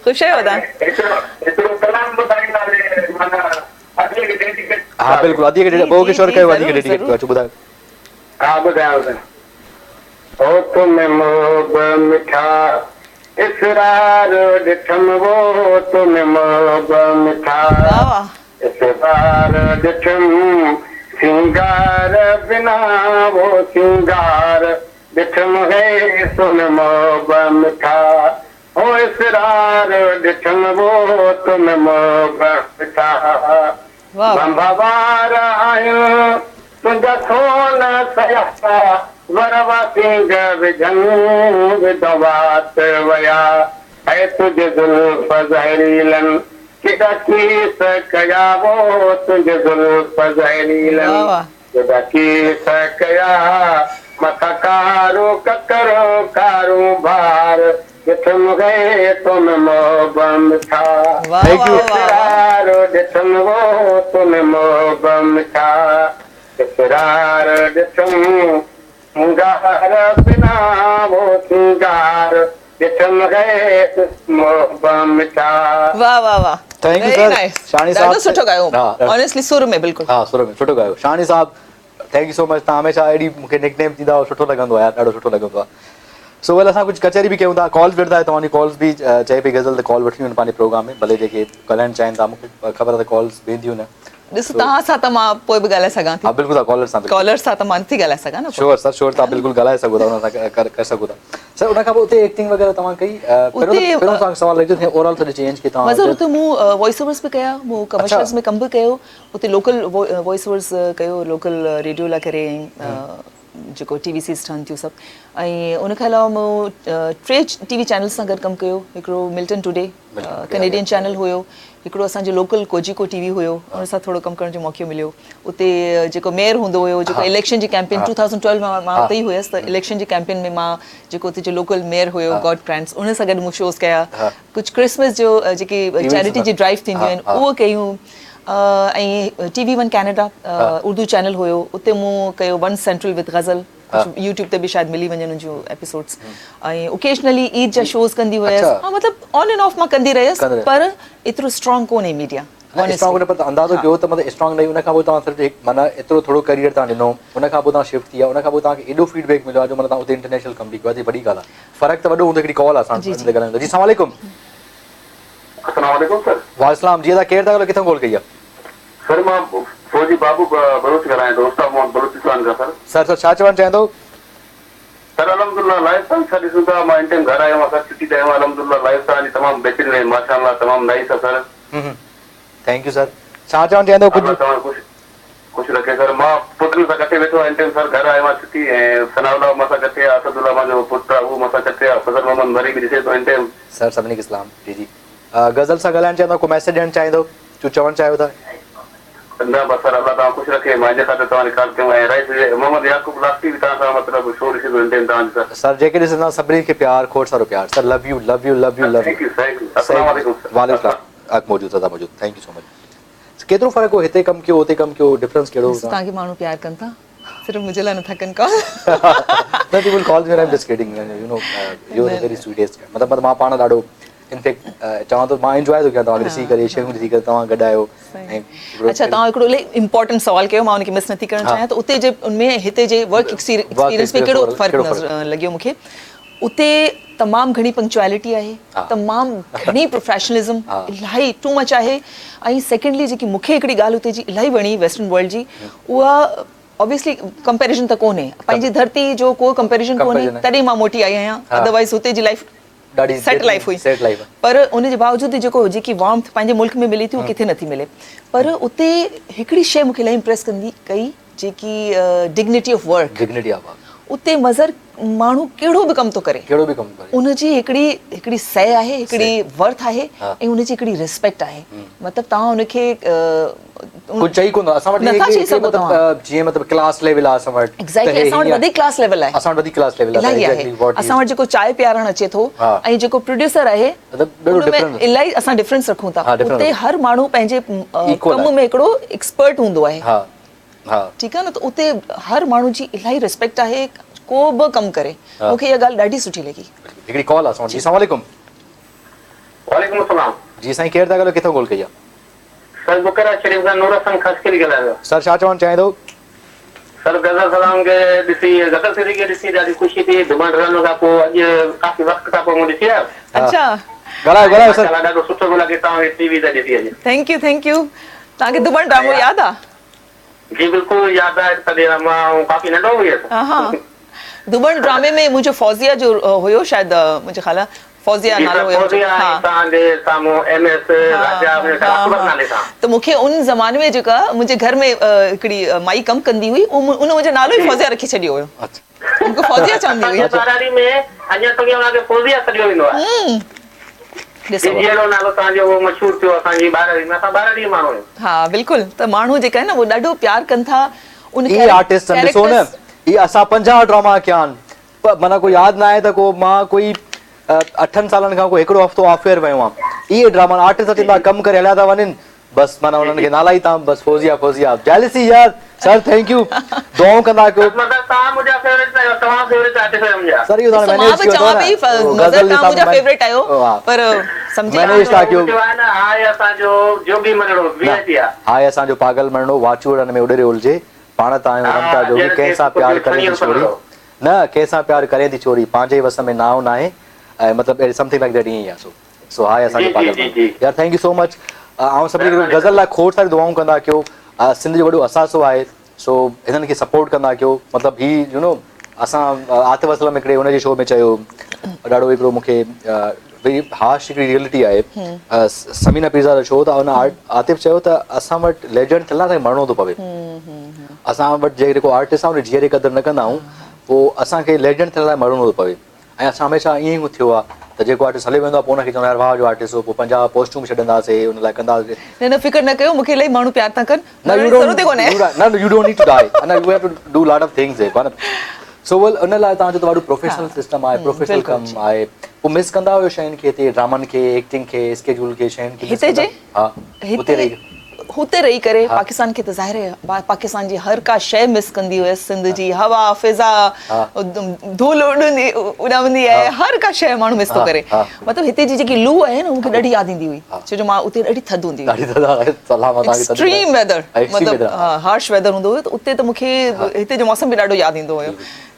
ख़ुशि आहियो तव्हां। एतिरो कलाम ॿुधाईंदा वे माना अॼु के डेडिकेट। हाँ बिल्कुल अदी के बहु किशोर कयो अदी के डेडिकेट कयो ॿुधायो। हाँ ॿुधायो सर। ओ तुम्हें मोहब मिठा इसरार ॾिठम वो तुम्हें मोहब मिठा इसरार ॾिठम सिंगार बिना वो सिंगार ॾिठम है तुम्हें मोहब मिठा ओ इसरार ॾिठम वो तुम्हें मोहब मिठा बंबावार आयो तुंहिंजा सोन सयासा वरवा सिंग विझन विधवात वया ऐं तुझे जुल्फ ज़हरीलन केॾा कीस कया वो तुझे जुल्फ ज़हरीलन केॾा कीस कया मथा कारो ककरो कारो भार ॾिठम गए तुम मोहब मिठा इसरार ॾिठम वो तुम मोहब मिठा इसरार ॾिठम सिंगार बिना वो सिंगार ॾिठम गए मोहब मिठा। वाह वाह वाह थैंक यू सर शानी साहब ॾाढो सुठो गायो ऑनेस्टली सुर में बिल्कुल। हाँ सुर में सुठो गायो शानी साहब थैंक यू सो मच तव्हां हमेशा अहिड़ी मूंखे निकनेम ॾींदा सुठो लॻंदो आहे ॾाढो सुठो लॻंदो आहे। सो वेल असां कुझु कचहरी बि कयूं था कॉल्स वठंदा आहियो तव्हांजी कॉल्स बि चए पई गज़ल त कॉल वठियूं आहिनि पंहिंजे प्रोग्राम में भले जेके ॻाल्हाइणु चाहिनि था मूंखे ख़बर आहे त कॉल्स वेंदियूं न। ॾिस तव्हां सां त मां पोइ बि ॻाल्हाए सघां थी। हा बिल्कुलु था कॉलर सां त मां नथी ॻाल्हाए सघां न। श्योर सर श्योर तव्हां बिल्कुलु ॻाल्हाए सघो था उन सां करे सघो था सर उन खां पोइ उते एक्टिंग वग़ैरह तव्हां कई पहिरियों तव्हांखे सवाल लॻो ओवरऑल थोरी चेंज की तव्हां मज़र उते मूं वॉइस ओवर्स बि कया मूं कमर्शियल्स में कमु बि कयो उते लोकल वॉइस ओवर्स कयो लोकल रेडियो लाइ करे जेको टीवी सीज़ ठहनि थियूं सभु ऐं उनखां अलावा मूं टे टीवी चैनल्स सां गॾु कमु कयो हिकिड़ो मिल्टन टुडे कैनेडियन चैनल हुयो हिकिड़ो असांजो लोकल कोजिको टीवी हुयो उन सां थोरो कमु करण जो मौक़ो मिलियो उते जेको मेयर हूंदो हुयो जेको इलेक्शन जी कैंपेन 2012 मां उते ई हुयसि त इलेक्शन जी कैंपेन में मां जेको उते जो लोकल मेयर हुयो गॉड ग्रांट्स उन सां गॾु मूं शोज़ कया कुझु क्रिसमस जो जेकी चैरिटी जी ड्राइव थींदियूं आहिनि उहो कयूं ऐं TV1 कैनेडा उर्दू चैनल हुयो उते मूं कयो one central with ghazal YouTube ते बि शायदि मिली वञनि उनजूं एपिसोड्स ऐं ओकेजनली ईद जा शोज़ कंदी हुयसि हा मतिलबु ऑन एंड ऑफ मां कंदी रहियसि पर एतिरो स्ट्रॉन्ग कोन्हे मीडिया अंदाज़ो कयो त मतिलबु स्ट्रॉन्ग नहीं उन खां पोइ तव्हां सिर्फ़ु माना एतिरो थोरो करियर तव्हां ॾिनो उन खां पोइ तव्हां शिफ्ट थी विया उन खां पोइ तव्हांखे एॾो फीडबैक मिलियो आहे जो मतिलबु तव्हां उते इंटरनेशनल कम बि कयो आहे वॾी ॻाल्हि आहे फ़र्क़ु त वॾो हूंदो हिकिड़ी कॉल आहे असां जी अस्सलाम वालेकुम। अस्सलाम वालेकुम सर। वालेकुम जी केरु था ॻाल्हायो किथां कॉल कई आहे सर मां फौजी बाबू बलूच ॻाल्हायां थो उस्ताद मोहम्मद बलूचिस्तान खां सर सर छा चवणु चाहींदो सर अलहमदुलिल्लाह लाइफ सां छा ॾिसूं था मां इन टाइम घर आयो आहियां छुटी ते आयो आहियां अलहमदुलिल्लाह लाइफ सां तमामु बहितरीन आहे माशाअल्लाह तमामु नाइस आहे सर। थैंक यू सर छा चवणु चाहींदो कुझु ख़ुशि रखे सर मां पुटनि सां गॾु वेठो आहियां इन टाइम सर घर आयो आहियां छुटी ऐं सनाउल्लाह मां सां गॾु आहे असदुल्लाह मुंहिंजो पुटु आहे उहो मां सां गॾु आहे फज़ल मोहम्मद मरी बि ॾिसे थो इन टाइम सर सभिनी खे इस्लाम जी जी गज़ल सां ॻाल्हाइणु चाहींदो को मैसेज ॾियणु चाहींदो जो चवणु चाहियो था न बस सर अल्लाह तव्हां ख़ुशि रखे मुंहिंजे ख़ातिर तव्हां रिकॉर्ड कयो ऐं राइट मोहम्मद याकूब लास्टी बि तव्हां सां मतिलबु शो ॾिसी थो इंटेन तव्हांजो सर सर जेके ॾिसंदा सभिनी खे प्यार खोड़ सारो प्यार sir love U love U love U love thank U U अस्सलाम वालेकुम सर वालेकुम अक मौजूद सदा मौजूद थैंक यू सो मच केतिरो फ़र्क़ु हो हिते कमु कयो हुते कमु कयो डिफरेंस कहिड़ो तव्हांखे माण्हू प्यार कनि था सिर्फ़ु मुंहिंजे लाइ नथा कनि call No, people call me and I'm just kidding. You know, you're a very sweetest. मतलब मां पाण ॾाढो इनफैक्ट चवां तो मां एंजॉय थो कयां तव्हां ॾिसी करे शयूं ॾिसी करे तव्हां गॾु आहियो अच्छा तव्हां हिकिड़ो इम्पोर्टेंट सवाल कयो मां उनखे मिस नथी करणु चाहियां त उते जे उनमें हिते जे वर्क एक्सपीरियंस में कहिड़ो फ़र्क़ु लॻियो मूंखे उते तमामु घणी पंक्चुअलिटी आहे तमामु घणी प्रोफेशनलिज़म इलाही टू मच आहे ऐं सेकेंडली जेकी मूंखे हिकिड़ी ॻाल्हि उते जी इलाही वणी वेस्टर्न वर्ल्ड जी उहा ऑब्वियसली कंपेरिजन त कोन्हे पंहिंजी धरती जो को कंपेरिजन कोन्हे तॾहिं मां मोटी आई आहियां अदरवाइज़ हुते जी लाइफ ॾाढी सेट लाइफ हुई पर उन जे बावजूदि जेकी वार्मथ पंहिंजे मुल्क में मिले थी उहा किथे नथी मिले पर उते हिकिड़ी शइ मूंखे इलाही इम्प्रेस कई जेकी dignity of work dignity of उते मज़र माण्हू कहिड़ो बि कमु थो करे उनजी हिकिड़ी सह आहे हिकिड़ी वर्थ आहे ऐं उनजी हिकिड़ी रिस्पेक्ट आहे मतिलबु तव्हां उनखे कुझु चई कोन असां वटि नथा चई सघो तव्हां जीअं मतिलबु क्लास लेवल आहे असां वटि एग्जैक्टली असां वटि वधीक क्लास लेवल आहे असां वटि वधीक क्लास लेवल आहे असां वटि जेको चांहि पियारणु अचे थो ऐं जेको प्रोड्यूसर आहे उनमें इलाही असां डिफरेंस रखूं था उते हर माण्हू पंहिंजे कम में हिकिड़ो एक्सपर्ट हूंदो आहे ठीकु आहे न त उते हर माण्हू जी इलाही रिस्पेक्ट आहे को बि कमु करे मूंखे इहा ॻाल्हि ॾाढी सुठी लॻी हिकिड़ी कॉल आहे जी अस्सलाम वालेकुम वालेकुम अस्सलाम जी साईं केरु था ॻाल्हायो किथां कॉल कई आहे सर बुकरा शरीफ खां नूर हसन खसकरी ॻाल्हायो सर छा चवणु चाहे थो सर गज़ल सलाम खे ॾिसी गज़ल सिरी खे ॾिसी ॾाढी ख़ुशी थी दुबन रहण खां पोइ अॼु काफ़ी वक़्त खां पोइ मूं ॾिसी आयो अच्छा ॻाल्हायो सर ॾाढो सुठो थो लॻे तव्हांखे टीवी ते ॾिसी अॼु थैंक यू तव्हांखे दुबन ड्रामो यादि आहे जी बिल्कुलु यादि आहे तॾहिं मां काफ़ी नंढो हुयुसि दुबन ड्रामे में मुंहिंजो फौजिया जो हुयो शायदि मुंहिंजे ख़्याल फौजिया नालो हुयो त मूंखे उन ज़माने में जेका मुंहिंजे घर में हिकिड़ी माई कमु कंदी हुई उन मुंहिंजो नालो ई फौजिया रखी छॾियो हुयो उनखे फौजिया चवंदी हुई हा बिल्कुलु त माण्हू जेका आहे न उहो ॾाढो प्यार कनि था ये असां 50 ड्रामा कया आहिनि माना कोई यादि न आहे त को मां कोई 8 सालनि खां कोई हिकिड़ो हफ़्तो ऑफेयर वियो आहियां इहे ड्रामा आर्टिस्ट थींदा कमु करे हलिया था वञनि बसि माना उन्हनि खे नाला ई तव्हां बसि फौजिया जेलसी यार सर थैंक यू दुआऊं कंदा कयो सर इहो तव्हां मैनेज कयो गज़ल तव्हां मुंहिंजा फेवरेट आहियो पर समझी मैनेज था कयो हाय असांजो पागल मरणो वाचूड़ में उॾरे उलझे पाण तव्हां रमता जोगी कंहिंसां प्यार करे थी छोरी न कंहिंसां प्यार करे थी छोरी पंहिंजे वस में नाव न आहे ऐं मतिलबु समथिंग लाइक दैट ईअं ई आहे सो हाय असांजो पागल यार थैंक यू सो मच ऐं सभिनी खे गज़ल लाइ खोड़ सारी दुआऊं कंदा कयो सिंध जो वॾो असासो आहे सो हिननि खे सपोर्ट कंदा कयो मतिलबु ही यू नो असां आतिफ असलम हिकिड़े हुनजे शो में चयो ॾाढो हिकिड़ो मूंखे वेरी हार्श हिकिड़ी रियलिटी आहे समीना पीज़ा जो शो त हुन आतिफ चयो त असां वटि लेजेंड थियण लाइ मरणो थो पवे असां वटि जेको आर्टिस्ट आहे उन जीअरे क़दुरु न कंदा आहियूं पोइ असांखे लेजेंड थियण लाइ मरणो थो पवे ऐं असां हमेशह ईअं ई थियो आहे त जेको आर्टिस्ट हली वेंदो आहे पोइ हुनखे चवंदा यार वाह जो आर्टिस्ट हो पोइ 50 पोस्टूं बि छॾंदासीं हुन लाइ कंदासीं न फिकर न कयो मूंखे इलाही माण्हू प्यार था कनि न you don't need to die and you have to do lot of things so well उन लाइ तव्हांजो त ॾाढो प्रोफेशनल सिस्टम आहे प्रोफेशनल कमु आहे पोइ मिस कंदा हुयो शयुनि खे हिते ड्रामनि खे एक्टिंग खे स्केड्यूल खे शयुनि खे हिते जे हा हुते रही करे पाकिस्तान खे त ज़ाहिर आहे पाकिस्तान जी हर का शइ मिस कंदी हुयसि सिंध जी हवा फिज़ा धूल उॾामंदी आहे हर का शइ माण्हू मिस थो करे मतिलबु हिते जी जेकी लू आहे न मूंखे ॾाढी यादि ईंदी हुई छो जो मां उते ॾाढी थधि हूंदी हुई एक्सट्रीम वेदर मतिलबु हार्श वेदर हूंदो हुयो त उते त मूंखे हिते जो मौसम बि ॾाढो यादि ईंदो हुयो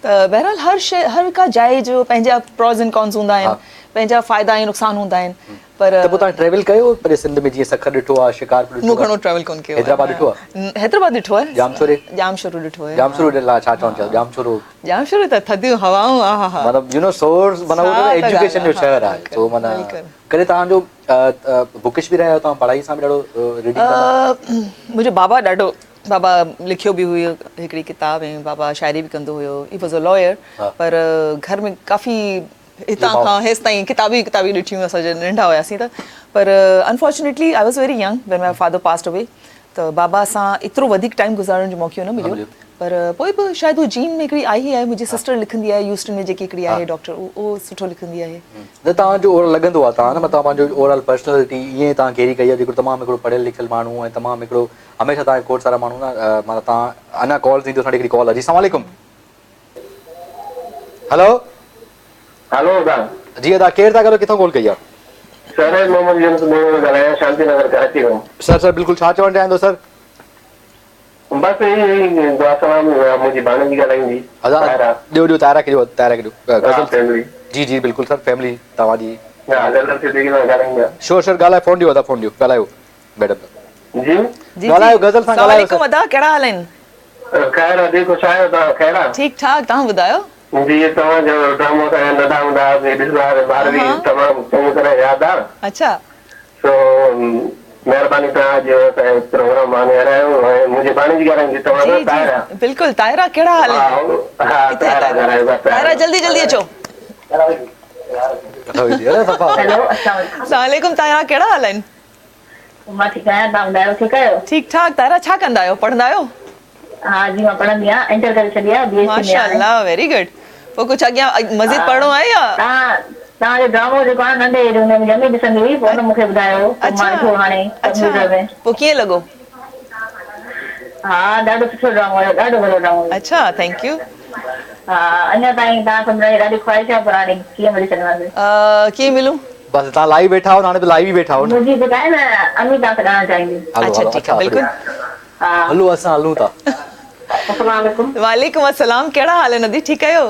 त बहरहाल हर का जाइ जो पंहिंजा प्रॉस एंड कॉन्स हूंदा आहिनि पंहिंजा फ़ाइदा ऐं नुक़सान हूंदा आहिनि पर त पोइ तव्हां ट्रेवल कयो पर सिंध में जीअं सखर ॾिठो आहे शिकारपुर मूं घणो ट्रेवल कोन कयो हैदराबाद ॾिठो आहे हैदराबाद ॾिठो आहे जामशोरो ॾिठो आहे जामशोरो लाइ छा चवणु चाहियो जामशोरो त थधियूं हवाऊं मतिलबु यू नो सोर्स माना एजुकेशन जो शहर आहे सो माना करे तव्हांजो बुकिश बि रहिया तव्हां पढ़ाई सां बि ॾाढो रीडिंग मुंहिंजो बाबा लिखियो बि हुयो हिकिड़ी किताब ऐं बाबा शाइरी बि कंदो हुयो ही वॉज अ लॉयर पर घर में काफ़ी हितां खां हेसि ताईं किताबी ॾिठियूं असां नंढा हुयासीं त पर unfortunately I was very young when my father passed away त बाबा सां एतिरो वधीक टाइम गुज़ारण जो मौक़ो न मिलियो पर पोइ बि शायदि उहो जीन में हिकिड़ी आई आहे मुंहिंजी सिस्टर लिखंदी आहे यूस्टन में जेकी हिकिड़ी आहे डॉक्टर उहो सुठो लिखंदी आहे न तव्हांजो ओवरऑल लॻंदो आहे तव्हां न तव्हां पंहिंजो ओवरऑल पर्सनैलिटी ईअं तव्हां कैरी कई आहे जेको तमामु हिकिड़ो पढ़ियल लिखियल माण्हू ऐं तमामु हिकिड़ो हमेशह तव्हांजे कोर्स वारा माण्हू न माना तव्हां अञा कॉल थींदो असांखे हिकिड़ी कॉल आहे जी अस्सलाम वालेकुम हेलो हेलो दा जी तव्हां केरु था ॻाल्हायो किथां कॉल कई आहे सर मोहम्मद यूनुस ॻाल्हायां शांति नगर कराची खां सर बिल्कुलु छा चवणु चाहींदो सर बस यही दुआ सलाम मुंहिंजी भाणे जी ॻाल्हाईंदी ॾियो तारा खे ॾियो गज़ल फैमिली जी जी बिल्कुलु सर फैमिली तव्हांजी गज़ल सिद्दीकी सां ॻाल्हाईंदा श्योर ॻाल्हायो फोन ॾियो ॻाल्हायो मैडम जी जी ॻाल्हायो गज़ल सां ॻाल्हायो वालेकुम अदा कहिड़ा हाल आहिनि ख़ैर आहे देखो छा आहियो तव्हां ख़ैर आहे ठीकु ठाक तव्हां ॿुधायो जी तव्हांजो ड्रामो त नंढा हूंदा ॿार बि तमामु चङी तरह यादि आहे अच्छा सो महिरबानी तव्हां अॼु प्रोग्राम माने हरायो ऐं मुंहिंजी भाणे जी ॻाल्हाईंदी तव्हां जी ताहिरा जी बिल्कुलु ताहिरा कहिड़ा हाल आहिनि हा ताहिरा ॻाल्हायो बसि ताहिरा जल्दी जल्दी अचो हेलो अस्सलाम वालेकुम ताहिरा कहिड़ा हाल आहिनि वालेकुम मां ठीकु आहियां तव्हां ॿुधायो ठीकु आहियो ठीकु ठाक ताहिरा छा कंदा आहियो पढ़ंदा आहियो हा जी मां पढ़ंदी आहियां इंटर करे छॾी आहे BSc में माशाअल्लाह वेरी गुड पोइ कुझु अॻियां मज़ीद पढ़णो आहे या तव्हांजो ड्रामो जेको आहे नंढे एज में ॼमी ॾिसंदी हुई पोइ हुन मूंखे ॿुधायो मां ॾिठो हाणे कंप्यूटर में पोइ कीअं लॻो हा ॾाढो सुठो ड्रामो हुयो ॾाढो वॾो ड्रामो हुयो अच्छा थैंक यू हा अञा ताईं तव्हां सम्झाई ॾाढी ख़्वाहिश आहे पर हाणे कीअं मिली सघंदासीं कीअं मिलूं बस तव्हां लाइव वेठा हो हाणे त लाइव ई वेठा हो न मुंहिंजी जेका आहे न अमिता खे ॼाणणु चाहींदी अच्छा ठीकु आहे बिल्कुलु हा हलो असां हलूं था अस्सलाम वालेकुम वालेकुम अस्सलाम कहिड़ा हाल आहे नदी ठीकु आहियो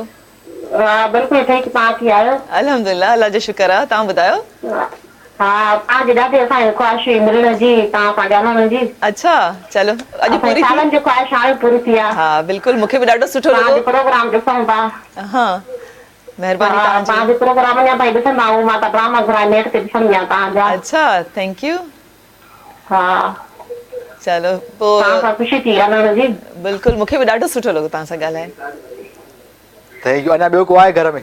हा बिल्कुलु ठीकु तव्हां कीअं आहियो अल्हम्दुलिल्लाह अल्लाह जो शुक्र आहे तव्हां ॿुधायो हा तव्हांजी ॾाढी असांजी ख़्वाहिश हुई मिलण जी तव्हां सां ॻाल्हाइण जी अच्छा चलो अॼु पूरी थी सालनि जी ख़्वाहिश हाणे पूरी थी आहे हा बिल्कुलु मूंखे बि ॾाढो सुठो तव्हांजो लॻो प्रोग्राम ॾिसूं था हा महिरबानी तव्हांजी तव्हांजो प्रोग्राम अञा ताईं ॾिसंदा आहियूं मां त ड्रामा घुराए नेट ते ॾिसंदी आहियां तव्हांजा अच्छा थैंक यू हा चलो तव्हां पोइ सां ख़ुशी थी ॻाल्हाइण जी बिल्कुलु मूंखे बि ॾाढो सुठो लॻो तव्हां सां ॻाल्हाए थैंक यू अञा ॿियो को आहे घर में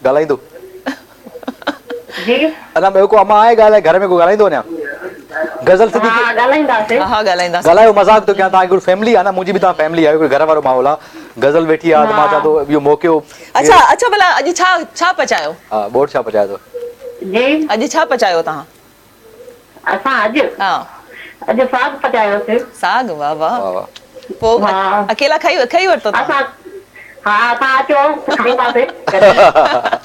ॻाल्हाईंदो जी अञा ॿियो को अमा आहे ॻाल्हाए घर में को ॻाल्हाईंदो अञा गज़ल सिद्दीकी हा ॻाल्हाईंदासीं हा ॻाल्हाईंदासीं ॻाल्हायो मज़ाक थो कयां तव्हां हिकिड़ो फैमिली आहे न मुंहिंजी बि तव्हां फैमिली आहे घर वारो माहौल आहे गज़ल वेठी आहे त मां चवां थो इहो मौक़ो अच्छा अच्छा भला अॼु छा पचायो हा बोर्ड छा पचायो अथव जी अॼु छा पचायो तव्हां असां अॼु हा अॼु साग पचायोसीं साग वाह वाह वाह वाह पोइ हा। अकेला खाई वरितो तव्हां असां हा असां अचो खाईंदासीं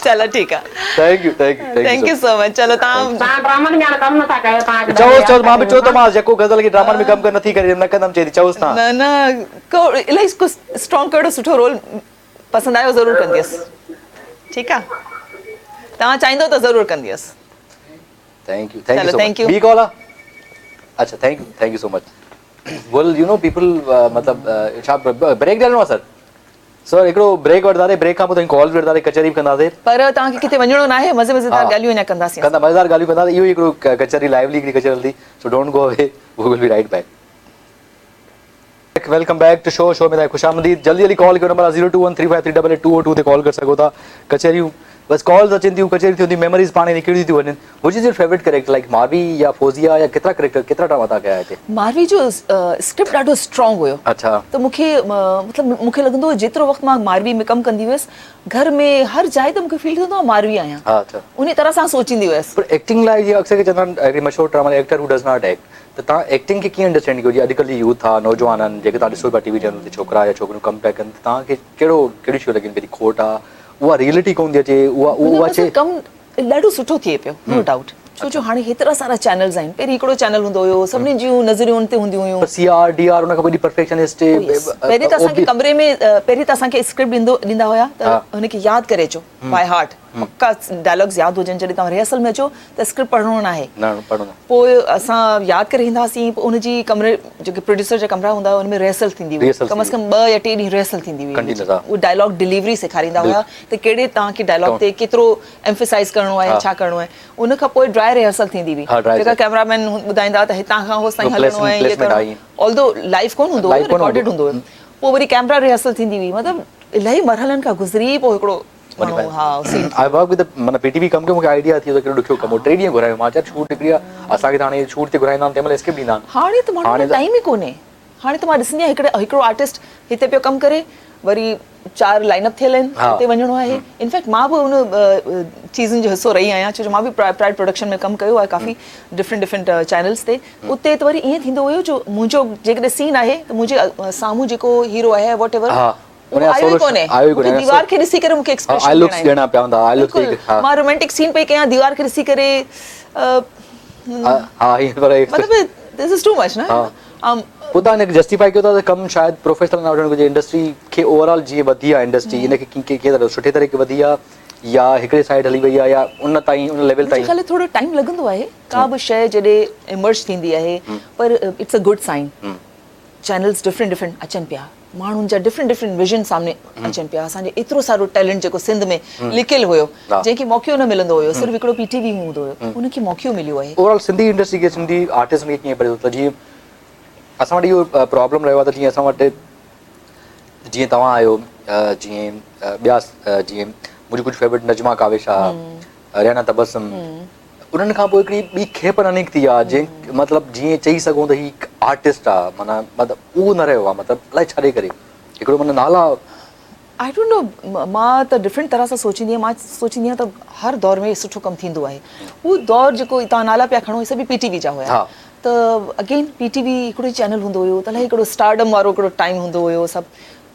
चलो ठीकु आहे थैंक यू सो मच चलो तव्हां तव्हां ड्रामा में ॼाण कमु नथा कयो तव्हां चओ मां बि चओ त मां जेको गज़ल खे ड्रामा में कमु करे नथी करे न कंदमि चए थी चओसि तव्हां न इलाही कुझु स्ट्रॉन्ग कहिड़ो सुठो रोल पसंदि आयो ज़रूरु कंदी हुअसि ठीकु आहे तव्हां चाहींदो त ज़रूरु कंदी हुअसि थैंक यू चलो, thank you. ॿी कॉल आहे अच्छा thank you so much well you know people मतिलबु छा ब्रेक ॾियणो आहे सर हिकिड़ो ब्रेक वठंदासीं ब्रेक खां पोइ कॉल बि वठंदासीं कचहरी बि कंदासीं पर तव्हांखे किथे वञिणो न आहे मज़ेदार ॻाल्हियूं अञा कंदासीं कंदा मज़ेदार ॻाल्हियूं कंदासीं इहो हिकिड़ो कचहरी लाइवली हिकिड़ी कचहरी हलंदी so don't go away we will be right back welcome back to show में तव्हां ख़ुशामदीद जल्दी कॉल कयो नंबर 021353888202 ते कॉल करे सघो था कचहरियूं बस कॉल्स अचनि थियूं कचहरी थियूं मेमोरीज़ पाण निकिरी थियूं वञनि which is your favourite character like Marvi या फौजिया या केतिरा ड्रामा था कया हिते मारवी जो स्क्रिप्ट ॾाढो स्ट्रॉन्ग हुयो अच्छा त मूंखे मतिलबु मूंखे लॻंदो हुओ जेतिरो वक़्तु मां मारवी में कमु कंदी हुयसि घर में हर जाइ ते मूंखे फील थींदो आहे मारवी आहियां हा अच्छा उन तरह सां सोचींदी हुयसि पर एक्टिंग लाइ जीअं अक्सर चवंदा आहिनि मशहूरु ड्रामा एक्टर हू डज़ नॉट एक्ट त तव्हां एक्टिंग खे कीअं अंडरस्टैंड कयो जीअं अॼुकल्ह जी यूथ आहे नौजवान आहिनि जेके तव्हां ॾिसो पिया टीवी चैनल ते छोकिरा या छोकिरियूं कम पिया कनि तव्हांखे कहिड़ी शइ लॻे पहिरीं खोट आहे उहा रियलिटी कोन थी अचे उहा अचे कमु ॾाढो सुठो थिए पियो नो डाउट छो जो हाणे हेतिरा सारा चैनल्स आहिनि पहिरीं हिकिड़ो चैनल हूंदो हुयो सभिनी जूं नज़रियूं उन ते हूंदियूं हुयूं सीआर डीआर उन खां वॾी परफेक्शनिस्ट पहिरीं त असांखे कमरे में पहिरीं त असांखे स्क्रिप्ट ॾींदा हुया त हुनखे यादि करे अचो बाय हार्ट पक्का डायलॉग्स यादि हुजनि जॾहिं तव्हां रिहर्सल में अचो त स्क्रिप्ट पढ़णो न आहे पोइ असां यादि करे ईंदासीं पोइ उनजी कमरे जेके प्रोड्यूसर जा कमरा हूंदा हुआ हुन में रिहर्सल थींदी हुई कम से कम 2 या 3 ॾींहं रिहर्सल थींदी हुई उहो डायलॉग डिलीवरी सेखारींदा हुआ त कहिड़े तव्हांखे डायलॉग ते केतिरो एम्फेसाइज़ करिणो आहे छा करिणो आहे उन खां पोइ ड्राई रिहर्सल थींदी हुई जेका कैमरामैन ॿुधाईंदा त हितां खां होसि ताईं हलणो आहे इहे करिणो ऑल्दो लाइव कोन हूंदो हुयो रिकॉर्डेड हूंदो हुयो पोइ वरी कैमरा रिहर्सल थींदी हुई मतिलबु इलाही मरहलनि खां गुज़री पोइ हिकिड़ो माण्हू हा scene आई वर्क विद माना पीटीवी कम के मूंखे आइडिया थी त कहिड़ो ॾुखियो कमु 3 ॾींहं घुरायो मां चयो छूट निकिरी आहे असांखे त हाणे छूट ते घुराईंदा आहिनि तंहिंमहिल स्किप ॾींदा आहिनि हाणे त माण्हू हाणे वटि टाइम ई कोन्हे हाणे त मां ॾिसंदी आहियां हिकिड़ो आर्टिस्ट हिते पियो कमु करे वरी 4 लाइनअप थियल आहिनि हा। हिते वञिणो आहे इनफैक्ट मां बि उन चीज़ुनि जो हिसो रही आहियां छो जो मां बि प्राइड प्रोडक्शन में कमु कयो आहे काफ़ी डिफरेंट चैनल्स ते उते त वरी ईअं थींदो हुयो जो मुंहिंजो जेकॾहिं सीन आहे त मुंहिंजे साम्हूं जेको हीरो आहे वॉट एवर हा उहो आयो ई कोन्हे आयो ई कोन्हे। मूंखे दीवार खे ॾिसी करे मूंखे एक्सप्रेशन आई लुक्स ॾियणा पिया हूंदा आई लुक्स बिल्कुलु मां रोमांटिक सीन पई कयां दीवार खे ॾिसी करे हा ही पर मतिलबु दिस इज टू मच न पोइ हिनखे जस्टिफाई कयो था त कमु शायदि प्रोफेशनल न वठणु घुरिजे इंडस्ट्री खे ओवरऑल जीअं वधी आहे इंडस्ट्री इनखे कीअं सुठे तरीक़े वधी आहे या हिकिड़े साइड हली वई आहे या उन ताईं उन लेवल ताईं ख़ाली थोरो टाइम लॻंदो आहे का बि शइ जॾहिं इमर्ज थींदी आहे पर it's a good sign channels different अचनि पिया माण्हुनि जा डिफरेंट विजन सामने अचनि पिया असांजे एतिरो सारो टैलेंट जेको सिंध में लिकियलु हुयो जंहिंखे मौक़ो न मिलंदो हुयो सिर्फ़ु हिकिड़ो पीटीवी हूंदो हुयो उनखे मौक़ो मिलियो आहे ओवरऑल सिंधी इंडस्ट्री खे सिंधी आर्टिस्ट खे कीअं पढ़ियो त जीअं असां वटि इहो प्रॉब्लम रहियो आहे त जीअं असां वटि जीअं तव्हां आहियो जीअं ॿिया जीअं मुंहिंजी कुझु फेवरेट नजमा काविश आहे रैना तबस्सुम उन्हनि खां पोइ हिकिड़ी ॿी खेप न निकिती आहे जंहिं मतिलबु जीअं चई सघूं त हीउ आर्टिस्ट आहे माना मतिलबु उहो न रहियो आहे मतिलबु अलाए छा ॾेई करे हिकिड़ो माना नाला आई डोंट नो मां त डिफरेंट तरह सां सोचींदी आहियां मां सोचींदी आहियां त हर दौर में सुठो कमु थींदो आहे उहो दौर जेको तव्हां नाला पिया खणो सभु पीटीवी जा हुया त अगेन पीटीवी हिकिड़ो ई चैनल हूंदो हुयो त अलाए हिकिड़ो स्टारडम वारो हिकिड़ो टाइम हूंदो हुयो सभु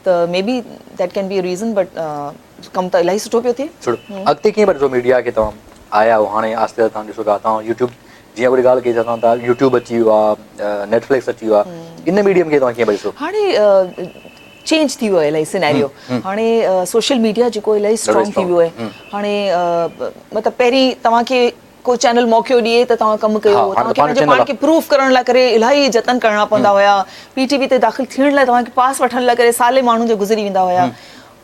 त may be that can be a reason but कमु त इलाही सुठो पियो थिए अॻिते कीअं ॾिसो मीडिया खे तव्हां आया हो हाणे आस्ते आस्ते तव्हां ॾिसो था तव्हां यूट्यूब जीअं वरी ॻाल्हि कई था तव्हां यूट्यूब अची वियो आहे नेटफ्लिक्स अची वियो आहे इन मीडियम खे तव्हां कीअं ॾिसो हाणे चेंज थी वियो आहे इलाही सिनेरियो हाणे सोशल मीडिया जेको इलाही स्ट्रॉन्ग थी वियो आहे हाणे मतिलबु पहिरीं तव्हांखे को चैनल मौक़ो ॾिए त तव्हां कमु कयो तव्हांखे पंहिंजे पाण खे प्रूफ करण लाइ करे इलाही जतन करणा पवंदा हुया पीटीवी ते दाख़िल थियण लाइ तव्हांखे पास वठण लाइ करे साले माण्हू जो गुज़री वेंदा हुया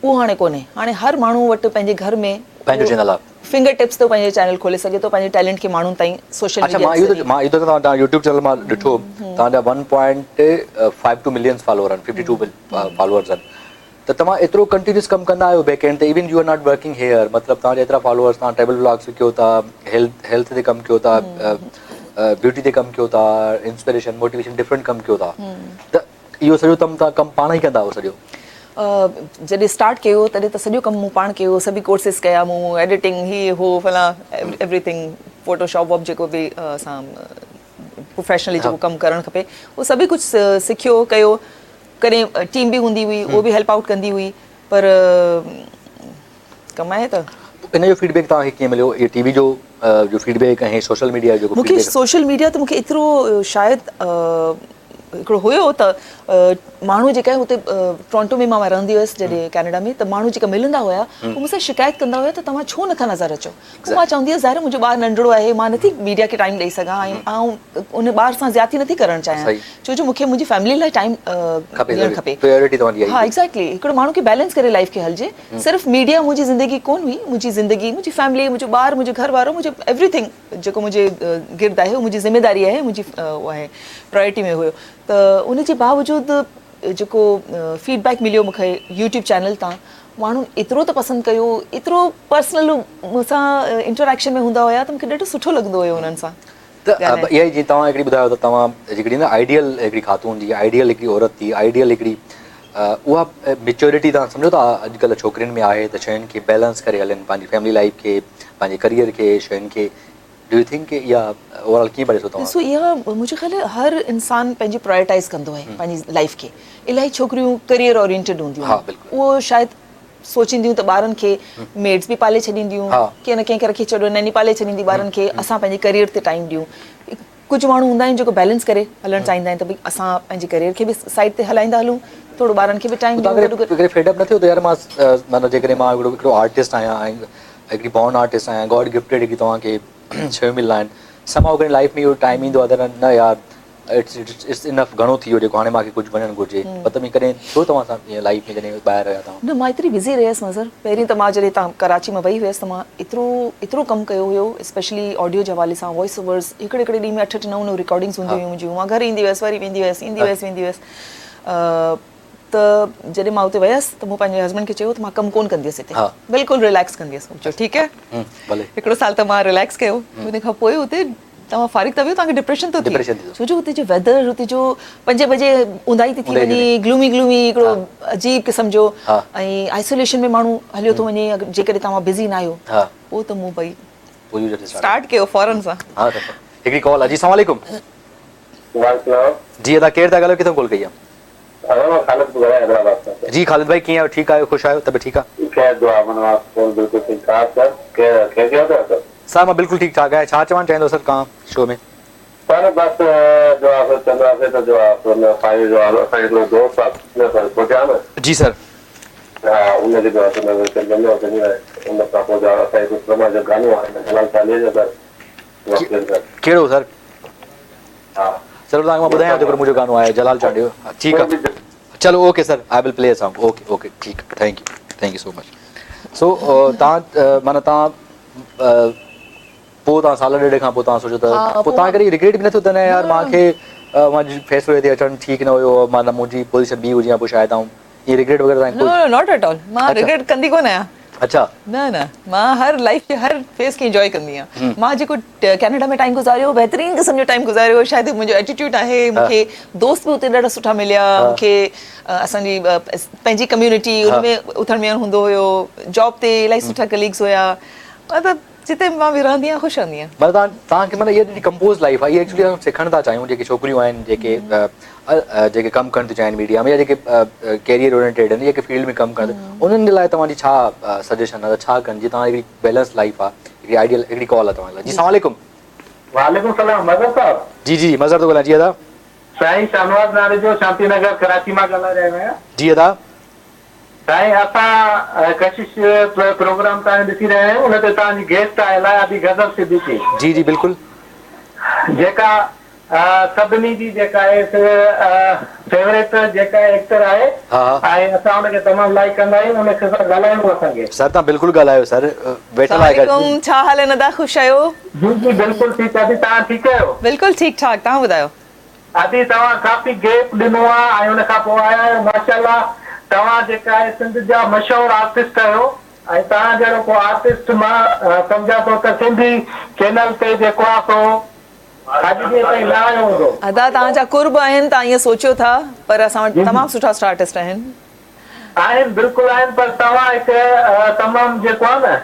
उहो हाणे कोन्हे हाणे हर माण्हू वटि पंहिंजे घर में पंहिंजो चैनल आहे फिंगर टिप्स ते पंहिंजो चैनल खोले सघे थो पंहिंजे टैलेंट खे माण्हुनि ताईं सोशल मीडिया मां इहो तव्हां यूट्यूब चैनल मां ॾिठो तव्हांजा 1.52 मिलियन फॉलोअर आहिनि 52 फॉलोअर्स आहिनि त तव्हां एतिरो कंटिन्यूस कमु कंदा आहियो बैक एंड ते even you are not working here मतिलबु तव्हांजा एतिरा फॉलोअर्स तव्हां ट्रेवल ब्लॉग्स कयो था हेल्थ ते कमु कयो था ब्यूटी ते कमु कयो था इंस्पिरेशन मोटिवेशन डिफरेंट कमु कयो था त इहो सॼो तव्हां कमु पाण ई कंदा आहियो सॼो जॾहिं स्टार्ट कयो तॾहिं त सॼो कमु मूं पाण कयो सभई कोर्सिस कया मूं एडिटिंग ही हो फला एवरीथिंग फोटोशॉप वॉप जेको बि असां प्रोफेशनली जेको कमु करणु खपे उहो सभई कुझु सिखियो कयो कॾहिं टीम बि हूंदी हुई उहो बि हेल्प आउट कंदी हुई पर कमाए त इन जो फीडबैक तव्हांखे कीअं मिलियो इहो टीवी जो फीडबैक ऐं सोशल मीडिया जो मूंखे सोशल मीडिया त मूंखे एतिरो शायदि हिकिड़ो हुयो त माण्हू जेका आहे हुते टोरंटो में मां रहंदी हुयसि जॾहिं कैनेडा में त माण्हू जेका मिलंदा हुया उहे मूंसां शिकायत कंदा हुया त तव्हां छो नथा नज़र अचो मां चवंदी हुयसि ज़ाहिर मुंहिंजो ॿारु नंढड़ो आहे मां नथी मीडिया खे टाइम ॾेई सघां ऐं उन ॿार सां ज़्यादती नथी करणु चाहियां छो जो मूंखे मुंहिंजी फैमिली लाइ टाइम ॾियणु खपे हा एक्ज़ैक्टली हिकिड़ो माण्हू खे बैलेंस करे लाइफ खे हलिजे सिर्फ़ु मीडिया मुंहिंजी ज़िंदगी कोन हुई मुंहिंजी ज़िंदगी मुंहिंजी फैमिली मुंहिंजो ॿारु मुंहिंजो घर वारो मुंहिंजो एवरीथिंग जेको मुंहिंजे गिर्द आहे उहो मुंहिंजी ज़िमेदारी आहे मुंहिंजी उहा आहे प्रायोरिटी में हुयो त उनजे बावजूदि जेको फीडबैक मिलियो मूंखे यूट्यूब चैनल तां माण्हू एतिरो त पसंदि कयो एतिरो पर्सनल मूंसां इंटरेक्शन में हूंदा हुया त मूंखे ॾाढो सुठो लॻंदो हुयो उन्हनि सां त इहा ई जीअं तव्हां हिकिड़ी ॿुधायो त तव्हां हिकिड़ी न आइडियल हिकिड़ी ख़ातून जी आइडियल हिकिड़ी औरत थी आइडियल हिकिड़ी उहा मेच्योरिटी तव्हां सम्झो था अॼुकल्ह छोकिरियुनि में आहे त शयुनि खे बैलेंस करे हलनि पंहिंजी फैमिली लाइफ खे पंहिंजे करियर खे शयुनि खे डू यू थिंक इहा ओवरऑल कीअं ॾिसो तव्हां ॾिसो इहा मुंहिंजे ख़्याल हर इंसान पंहिंजी प्रायोरिटाइज़ कंदो आहे पंहिंजी लाइफ खे इलाही छोकिरियूं करियर ओरिएंटेड हूंदियूं आहिनि उहो शायदि सोचींदियूं त ॿारनि खे मेड्स बि पाले छॾींदियूं कंहिं न कंहिंखे रखी छॾियो नैनी पाले छॾींदी ॿारनि खे असां पंहिंजे करियर ते टाइम ॾियूं कुझु माण्हू हूंदा आहिनि जेको बैलेंस करे हलणु चाहींदा आहिनि त भई असां पंहिंजे करियर खे बि साइड ते हलाईंदा हलूं थोरो ॿारनि खे बि टाइम ॾियूं फेडअप न थियो त यार मां माना जेकॾहिं मां हिकिड़ो आर्टिस्ट आहियां ऐं हिकिड़ी बॉर्न आर्टिस्ट आहियां गॉड गिफ्टेड हिकिड़ी तव्हांखे शयूं मिलंदा आहिनि समां अगरि लाइफ में इहो टाइम ईंदो आहे त न यार इट्स इनफ घणो थी वियो जेको हाणे मूंखे कुझु वञणु घुरिजे पत में कॾहिं थियो तव्हां सां ईअं लाइफ में जॾहिं ॿाहिरि रहिया तव्हां न मां एतिरी बिज़ी रहियसि मज़र पहिरीं त मां जॾहिं तव्हां कराची में वई हुयसि त मां एतिरो कमु कयो हुयो स्पेशली ऑडियो जे हवाले सां वॉइस ओवर्स हिकिड़े ॾींहं में 8-9 रिकॉर्डिंग्स हूंदियूं हुयूं मुंहिंजियूं मां घरु ईंदी हुयसि वरी वेंदी हुयसि त जॾहिं मां उते वियसि त मूं पंहिंजे हस्बैंड खे चयो त मां कमु कोन कंदी हुअसि हिते, हा। बिल्कुलु रिलैक्स कंदी हुअसि। चयो ठीकु है, भले हिकिड़ो साल त मां रिलैक्स कयो, उन खां पोइ हुते तव्हां फारिग था वियो, तव्हांखे डिप्रेशन थो Depression थिए, थींदो। छो जो हुते जो वेदर, हुते जो 5 बजे ऊंदाही थी ऊंदाही वञे, ग्लूमी हिकिड़ो अजीब क़िस्म जो, हा। ऐं आइसोलेशन में माण्हू हलियो थो वञे, अगरि जेकॾहिं तव्हां बिज़ी न आहियो, हा पोइ त मूं भई पूरी जॾहिं स्टार्ट कयो फौरन सां। हाँ सर हिकिड़ी कॉल आहे जी। अस्सलाम वालेकुम वालेकुम जी। अदा केरु था ॻाल्हायो, किथां कॉल कई आहे? सलाम खालिद बुरा हैदराबाद से जी ख़ालिद भाई कीअं आहियो, ठीकु आहियो, ख़ुशि आहियो, तबियत ठीकु आहे? खैर दुआ मनवा कॉल बिल्कुल ठीक ठाक सर क्या क्या था सर सर मां बिल्कुलु ठीकु ठाक आहियां। छा चवणु चाहींदो सर तव्हां शो में? सर बस जो आप चंद्रा से तो जो आप फाइव जो असांखे जो दोस्त आहे पहुचा न जी सर। हाँ उनके जो है मैं चंदन में होते नहीं उन का पहुंचा असांखे कुछ प्रमा जो गानो है जलाल चालीहे जो सर वक्त सर कहिड़ो सर? हाँ चलो तव्हांखे मां ॿुधायां जेको मुंहिंजो गानो आहे जलाल चांडियो। ठीकु आहे, चलो okay sir, I will play a song. Okay okay ठीकु आहे, थैंक यू सो मच। सो तव्हां माना तव्हां पोइ तव्हां साल ॾेढ खां पोइ तव्हां सोचो त पोइ तव्हां कॾहिं रिग्रेट बि नथो थिए यार मूंखे मुंहिंजी फ़ैसिलो हिते अचणु ठीकु न हुयो, माना मुंहिंजी पोज़ीशन ॿी हुजे या पोइ शायदि आऊं ईअं रिग्रेट वग़ैरह तव्हांखे नो कोई? नॉट एट ऑल, मां अच्छा। रिग्रेट कंदी कोन आहियां। अच्छा न मां हर लाइफ के हर फेस खे इंजॉय कंदी आहियां। मां जेको कैनेडा में टाइम गुज़ारियो, बहितरीन क़िस्म जो टाइम गुज़ारियो, शायदि मुंहिंजो एटीट्यूड आहे, मूंखे दोस्त बि उते ॾाढा सुठा मिलिया, मूंखे असांजी पंहिंजी कम्युनिटी उनमें उथण वेहण हूंदो हुयो, जॉब ते इलाही सुठा कलीग्स हुया, मतिलबु जिते मां बि रहंदी आहियां ख़ुशि रहंदी आहियां। मतिलबु तव्हांखे माना इहा ॾाढी कंपोज़ लाइफ आहे, इहा एक्चुअली असां सिखणु था चाहियूं, जेके छोकिरियूं आहिनि जेके कमु करणु थी चाहिनि मीडिया में या जेके कैरियर ओरिएंटेड आहिनि, जेके फील्ड में कमु कनि, उन्हनि जे लाइ तव्हांजी छा सजेशन आहे, छा कनि जीअं तव्हां हिकिड़ी बैलेंस लाइफ आहे, हिकिड़ी आइडियल हिकिड़ी कॉल आहे तव्हां लाइ। जी अस्सलाम वालेकुम। वालेकुम सलाम मज़र साहब जी जी मज़र थो ॻाल्हायां। जी अदा। साईं शाहनवाज़ नाले जो शांति नगर कराची मां ॻाल्हाए रहियो आहियां। जी अदा। साईं असां कशिश प्रोग्राम तव्हां ॾिसी रहिया आहियूं, उन ते तव्हांजी गेस्ट आहे इलाही गज़ब सिद्दीकी जी जी बिल्कुलु। जेका सभिनी जी जेका आहे फेवरेट जेका एक्टर आहे ऐं असां उनखे तमामु लाइक कंदा आहियूं, उनखे असां ॻाल्हायूं असांखे। सर तव्हां बिल्कुलु ॻाल्हायो सर, वेठल आहे। वालेकुम, छा हाल आहे नदा, ख़ुशि आहियो? जी जी बिल्कुलु ठीकु आहे। तव्हां ठीकु आहियो? बिल्कुलु ठीकु ठाक, तव्हां ॿुधायो? आदि तव्हां काफ़ी गैप ॾिनो आहे ऐं उनखां पोइ आया आहियो, माशाल्लाह तव्हां जेका आहे सिंध जा मशहूरु आर्टिस्ट आहियो, ऐं तव्हां जहिड़ो को आर्टिस्ट मां सम्झां थो त सिंधी चैनल ते जेको आहे सो अॼु ॾींहं ताईं न आयो हूंदो। अदा तव्हांजा कुर्ब आहिनि, तव्हां ईअं सोचियो था, पर असां वटि तमामु सुठा आर्टिस्ट आहिनि। बिल्कुलु आहिनि, पर तव्हां हिकु तमामु जेको आहे न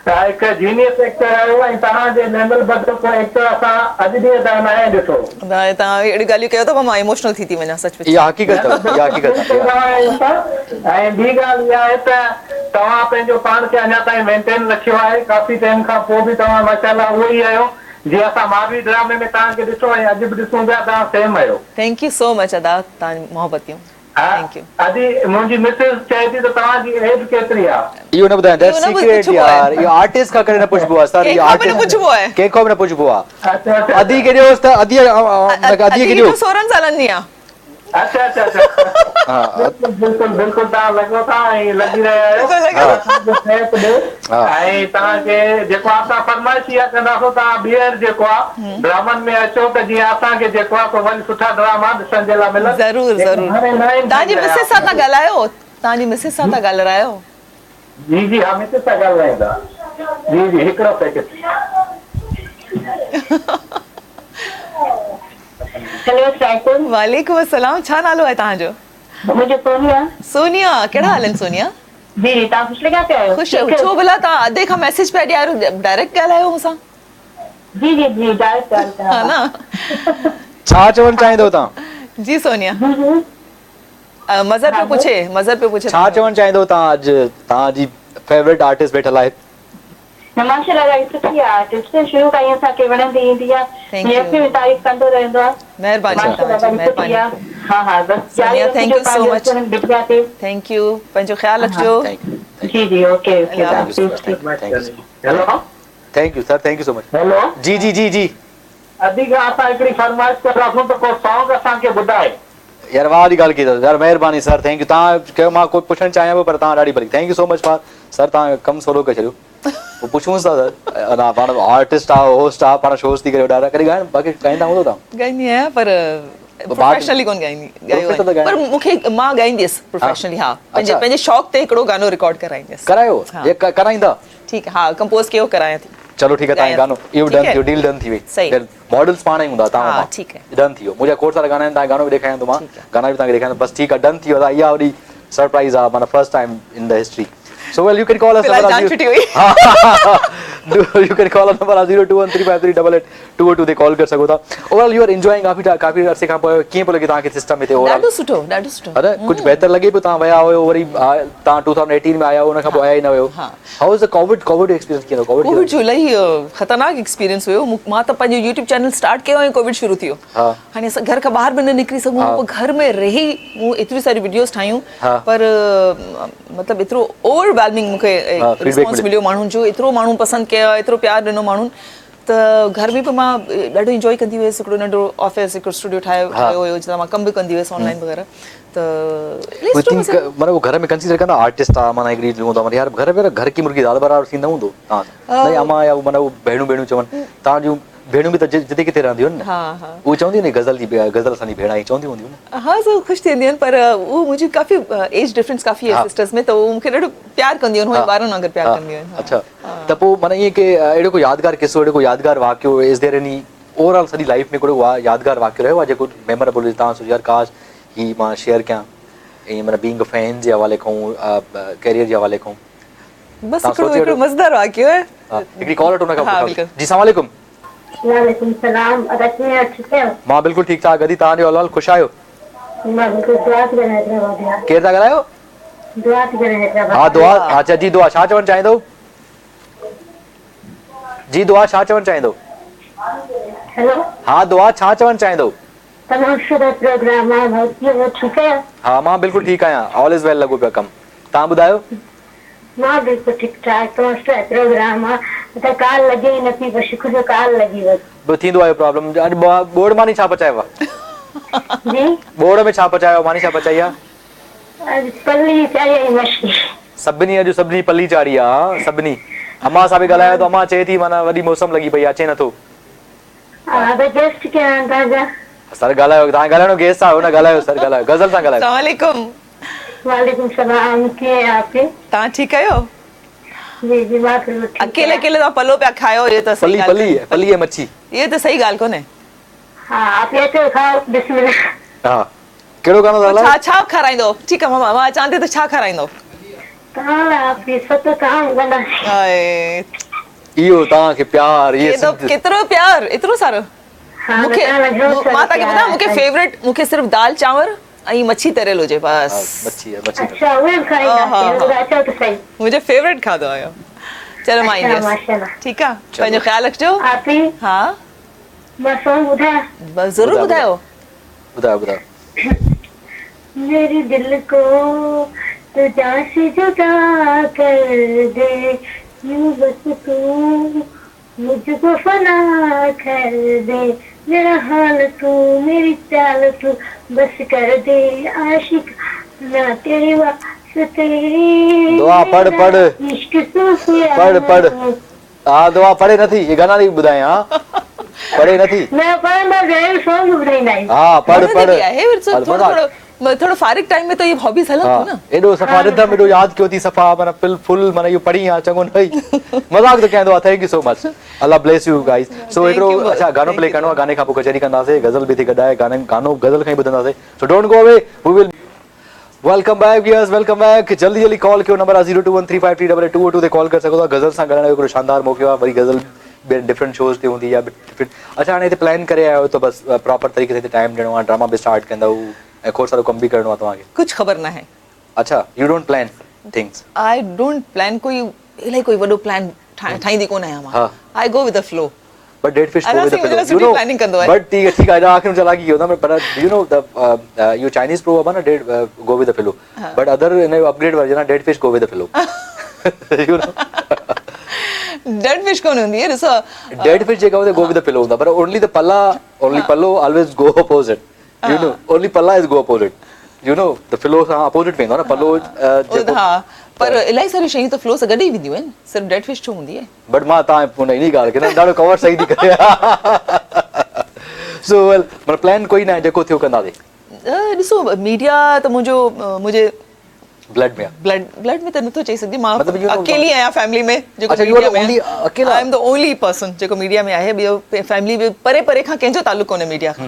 हिकु जीनियस एक्टर आहियो, ऐं तव्हांजे लेवल बदिलो को एक्टर असां अॼु ॾींहं ताईं न आहे ॾिठो। तव्हां अहिड़ी ॻाल्हियूं कयो था, मां इमोशनल थी वञा सच में। इहा हक़ीक़त आहे, इहा हक़ीक़त आहे। ऐं ॿी ॻाल्हि इहा आहे त तव्हां पंहिंजो पाण खे अञा ताईं मेंटेन रखियो आहे, काफ़ी टाइम खां पोइ बि तव्हां माशाल्लाह उहो ई आहियो जीअं असां मां बि ड्रामे में तव्हांखे ॾिठो ऐं अॼु बि ॾिसूं पिया, तव्हां सेम आहियो। थैंक यू सो मच अदा, तव्हां मोहबतियूं। Thank U. अदी मुंहिंजी मिसिस चए थी त तव्हांजी एज केतिरी आहे? इहो न ॿुधायां, दैट्स इहो न सीक्रेट पुछिबो आहे। यार, इहो आर्टिस्ट खां करे न पुछबो आहे सर, इहो कंहिंखां बि न आर्टिस्ट पुछिबो आहे। कंहिंखां बि न पुछबो आहे। अच्छा अच्छा अदी के ॾियोसि त अदी खे ॾियो। 16 सालनि जी आहे। अच्छा अच्छा अच्छा बिल्कुलु बिल्कुलु बिल्कुलु तव्हां लॻो था ऐं लॻी रहिया आहियो। ऐं तव्हांखे जेको असां फरमाइश इहा कंदासीं, तव्हां ॿीहर जेको आहे ड्रामनि में अचो त जीअं असांखे जेको आहे वरी सुठा ड्रामा ॾिसण जे लाइ मिलनि। ज़रूरु ज़रूरु। तव्हांजी मिसिस सां था ॻाल्हायो? तव्हांजी मिसिस सां था ॻाल्हायो? जी जी हा मिसिस सां ॻाल्हाईंदा। जी जी हिकिड़ो सेकेंड। हेलो वालेकुम अस्सलाम, छा नालो आहे तव्हांजो? मुंहिंजो सोनिया। सोनिया, कहिड़ा हाल आहिनि सोनिया? जी तव्हां ख़ुशि लॻा पिया आहियो? ख़ुशि छो भला तव्हां अधे खां मैसेज पिया ॾियारो, डायरेक्ट ॻाल्हायो मूंसां? जी जी जी डायरेक्ट हा न। छा चवणु चाहींदो तव्हां? जी सोनिया, मज़र पियो पुछे छा चवणु चाहींदो तव्हां? अॼु तव्हांजी फेवरेट आर्टिस्ट वेठल आहे। माशाल्लाह सुठी आर्टिस्ट शुरू खां ई असांखे वणंदी ईंदी आहे, हीअं तारीफ़ कंदो रहंदो आहे। महिरबानी। हा हा बस thank you so much. Thank you, पंहिंजो ख्यालु रखिजो। जी जी okay okay. Hello thank you sir, thank you so much. Hello जी जी जी जी अदी खां असां हिकिड़ी फरमाइश कंदासीं त को सॉन्ग असांखे ॿुधाए। यार वाह वारी ॻाल्हि कई अथव यार, महिरबानी सर, थैंक यू। तव्हां कयो, मां कोई पुछणु चाहियां पियो पर तव्हां ॾाढी भली, thank you so much for sir, तव्हां कमु सवलो करे छॾियो। पोइ पुछूंसि था सर, अञा पाण आर्टिस्ट आहे, होस्ट आहे, पाण शोज़ थी करे ॾाढा कॾहिं ॻाइण बाक़ी ॻाईंदा हूंदो तव्हां? ॻाईंदी आहियां, पर प्रोफेशनली कोन गाईंदी पर मूंखे मां गाईंदी हुअसि प्रोफेशनली हा पंहिंजे शौक़ ते हिकिड़ो गानो रिकॉर्ड कराईंदी हुअसि करायो ये कराईंदा ठीकु हा कंपोज कयो करायां थी चलो ठीक है तव्हां गानो इहो डन थियो डील डन थी वई सही मॉडल्स पाण ई हूंदा तव्हां हा ठीकु आहे डन थियो मुंहिंजा खोड़ सारा गाना आहिनि तव्हां गानो बि ॾेखारियां थो मां गाना बि तव्हांखे ॾेखारियां बस ठीकु आहे डन थी वियो इहा वरी सरप्राइज़ आहे माना first time in the history So well, you can call us. You can call us number 0213538822 ते कॉल कर सको था. Overall, you are enjoying काफी अरसे खां पोइ कीअं पियो लॻे तव्हांखे सिस्टम में ते ओवरऑल? ॾाढो सुठो. अरे कुछ बेहतर लॻे पियो तव्हां विया हुयो वरी तव्हां 2018 में आया हो उन खां पोइ आया ई न हुयो. How was the COVID experience कीअं हो? कोविड जो इलाही ख़तरनाक एक्सपीरियंस हुयो. मां त पंहिंजो YouTube चैनल स्टार्ट कयो ऐं कोविड शुरू थियो. हाणे असां घर खां ॿाहिरि बि न निकिरी सघूं घर में रही मूं एतिरी सारी वीडियोस ठाहियूं पर मतिलबु एतिरो ओवरवेलमिंग मूंखे रिस्पॉन्स मिलियो माण्हुनि जो एतिरो माण्हू पसंदि कयो एतिरो प्यार ॾिनो माण्हुनि त घर में बि मां ॾाढो इंजॉय कंदी हुयसि हिकिड़ो नंढो ऑफिस हिकिड़ो स्टूडियो ठाहियो हुयो जितां मां कमु बि कंदी हुयसि ऑनलाइन वग़ैरह त माना वो घर में कंसीडर कंदा आर्टिस्ट आहे माना हिकिड़ी हूंदो माना यार घर की मुर्गी दाल बराबरि थी न हूंदो तव्हां नहीं अमा या माना भेणूं चवनि तव्हां जूं भेणूं बि त जिते किथे रहंदियूं आहिनि न उहे चवंदियूं आहिनि गज़ल असांजी भेण आई चवंदियूं हूंदियूं न हा सो ख़ुशि थींदियूं आहिनि पर उहो मुंहिंजी काफ़ी एज डिफरेंस काफ़ी आहे सिस्टर्स में त उहो मूंखे ॾाढो प्यार कंदियूं आहिनि ॿारनि वांगुरु प्यार कंदियूं आहिनि अच्छा त पोइ माना ईअं की अहिड़ो को यादगार किस्सो अहिड़ो को यादगार वाक़ियो इज़ देयर एनी ओवरऑल सॼी लाइफ में कोई यादगार वाक़ियो रहियो आहे जेको मेमोरेबल तव्हां सोचो यार काश ही मां शेयर कयां ईअं माना बीइंग अ फैन जे हवाले खां कैरियर जे हवाले खां बस हिकिड़ो मज़ेदार वाक़ियो आहे हिकिड़ी कॉल अटो न कयो जी अस्सलाम वालेकुम वालेकुम सलाम अदकिया ठीक है मां बिल्कुलु ठीकु ठाक गदी तव्हां जो हाल ख़ुशि आहियो मां बिल्कुल दुआ थी करे हैदराबाद केरु था ॻाल्हायो दुआ थी करे हैदराबाद हा दुआ अच्छा जी दुआ छा चवणु चाहींदो जी दुआ छा चवणु चाहींदो हेलो हा दुआ छा चवणु चाहींदो तमामु सुठो प्रोग्राम आहे भाई ठीक है हा मां बिल्कुलु ठीकु आहियां ऑल इज़ वेल लॻो पियो कमु तव्हां ॿुधायो मां बिल्कुलु ठीकु ठाक तमामु सुठो प्रोग्राम आहे त काल लॻे ई नथी पर शुक्र जो काल लॻी वई थींदो आहे प्रॉब्लम अॼु बोर्ड मां छा पचायो आहे जी बोर्ड में छा पचायो मानी छा पचाई आहे अॼु पल्ली चाढ़ी मछली सभिनी पल्ली चाढ़ी आहे सभिनी अम्मा सां बि ॻाल्हायो त अम्मा चए थी माना वॾी मौसम लॻी पई आहे अचे नथो हा त गेस्ट कया आहिनि तव्हांजा सर ॻाल्हायो तव्हां ॻाल्हाइणो गेस्ट सां न ॻाल्हायो सर ॻाल्हायो गज़ल सां ॻाल्हायो अस्सलाम वालेकुम वालेकुम सलाम कीअं आहे आप तव्हां ठीकु आहियो जी जी मां बिल्कुलु ठीकु अकेले तव्हां पलो पिया खायो ये त सही पल्ली है मच्छी ये त सही ॻाल्हि कोन्हे हा आप अचो खाओ बिस्मिल्लाह हा कहिड़ो गानो ॻाल्हायो छा खाराईंदो ठीकु आहे मां अचां थी त छा खाराईंदो कहाँ आप सत काम बना इहो तव्हांखे प्यार केतिरो प्यार एतिरो सारो मूंखे मां तव्हांखे ॿुधायां मूंखे सिर्फ़ु दाल चांवर ऐं मच्छी तरियल हुजे बस अच्छा उहे खाईंदा अचो त सही मुंहिंजो फेवरेट खाधो आहे चलो मां ईंदसि ठीकु आहे पंहिंजो ख़्यालु रखिजो हा मां सॉन्ग ॿुधायां ज़रूरु ॿुधायो मेरे दिल को तुझा से जुदा कर दे यूं बस तू मुझको फना कर दे मेरा हाल तू मेरी चाल तू बस कर दे आशिक ना तेरे वास्ते दुआ पढ़ इश्क तू पढ़ हा दुआ पढ़े नथी ये गाना नहीं ॿुधाए हा पढ़े नथी मैं पढ़ंदा गए सॉन्ग ॿुधाईंदा आहियूं हा पढ़ थोड़ो फारिग टाइम में तो ये हॉबीज हलन थो न एडो सफा रिदम एडो याद कयो थी सफा माना फुल माना यो पढ़ी आ चङो नई मजाक तो कहंदो थैंक यू सो मच अल्लाह ब्लेस यू गाइस सो एडो अच्छा गानो प्ले करनो गाने का पोइ कचहरी कंदासे गजल भी थी गडाए गानो गजल खाई ॿुधंदासे so don't go away we will welcome back viewers welcome back जल्दी कॉल कयो नंबर 0213538822 ते कॉल कर सको था गजल सां ॻाल्हाइण जो हिकिड़ो शानदार मौक़ो आहे वरी गजल डिफरेंट शोज ते हूंदी या डिफरेंट अच्छा हाणे हिते प्लान करे आयो तो बस प्रॉपर तरीक़े से टाइम ॾियणो आहे ड्रामा भी स्टार्ट कंदा ऐं खोड़ सारो कम भी करणो आहे तव्हांखे कुछ ख़बर ना है अच्छा you don't plan things I don't plan कोई इलाही कोई वॾो प्लान ठाहींदी कोन आहियां मां I go with the flow but dead fish go with the flow you know planning kando hai but ठीक है आखिर में चला की होता मैं पर you know the you Chinese pro है ना dead go with the flow but other in upgrade version ना dead fish go with the flow you know dead fish कौन होती है so dead fish जगह होते go with the flow होता पर only the pallo always go opposite you know only palla is go opposite you know the flow opposite में ना pallo हाँ पर इलाही सारी शयूं त फ्लो सां गॾु ई वेंदियूं आहिनि सिर्फ़ु डेड फिश छो हूंदी आहे बट मां तव्हां इन ॻाल्हि खे न ॾाढो कवर सही थी करे सो वेल मतलब प्लान कोई ना जेको थियो कंदासीं ॾिसो मीडिया त मुंहिंजे ब्लड में ब्लड में त नथो चई सघंदी मां मतलब you know, अकेली आहियां फैमिली में जेको अच्छा, you are मीडिया में only अकेला? I am the only person जेको मीडिया में आहे ॿियो फैमिली में परे परे खां कंहिंजो तालुक कोन्हे मीडिया खां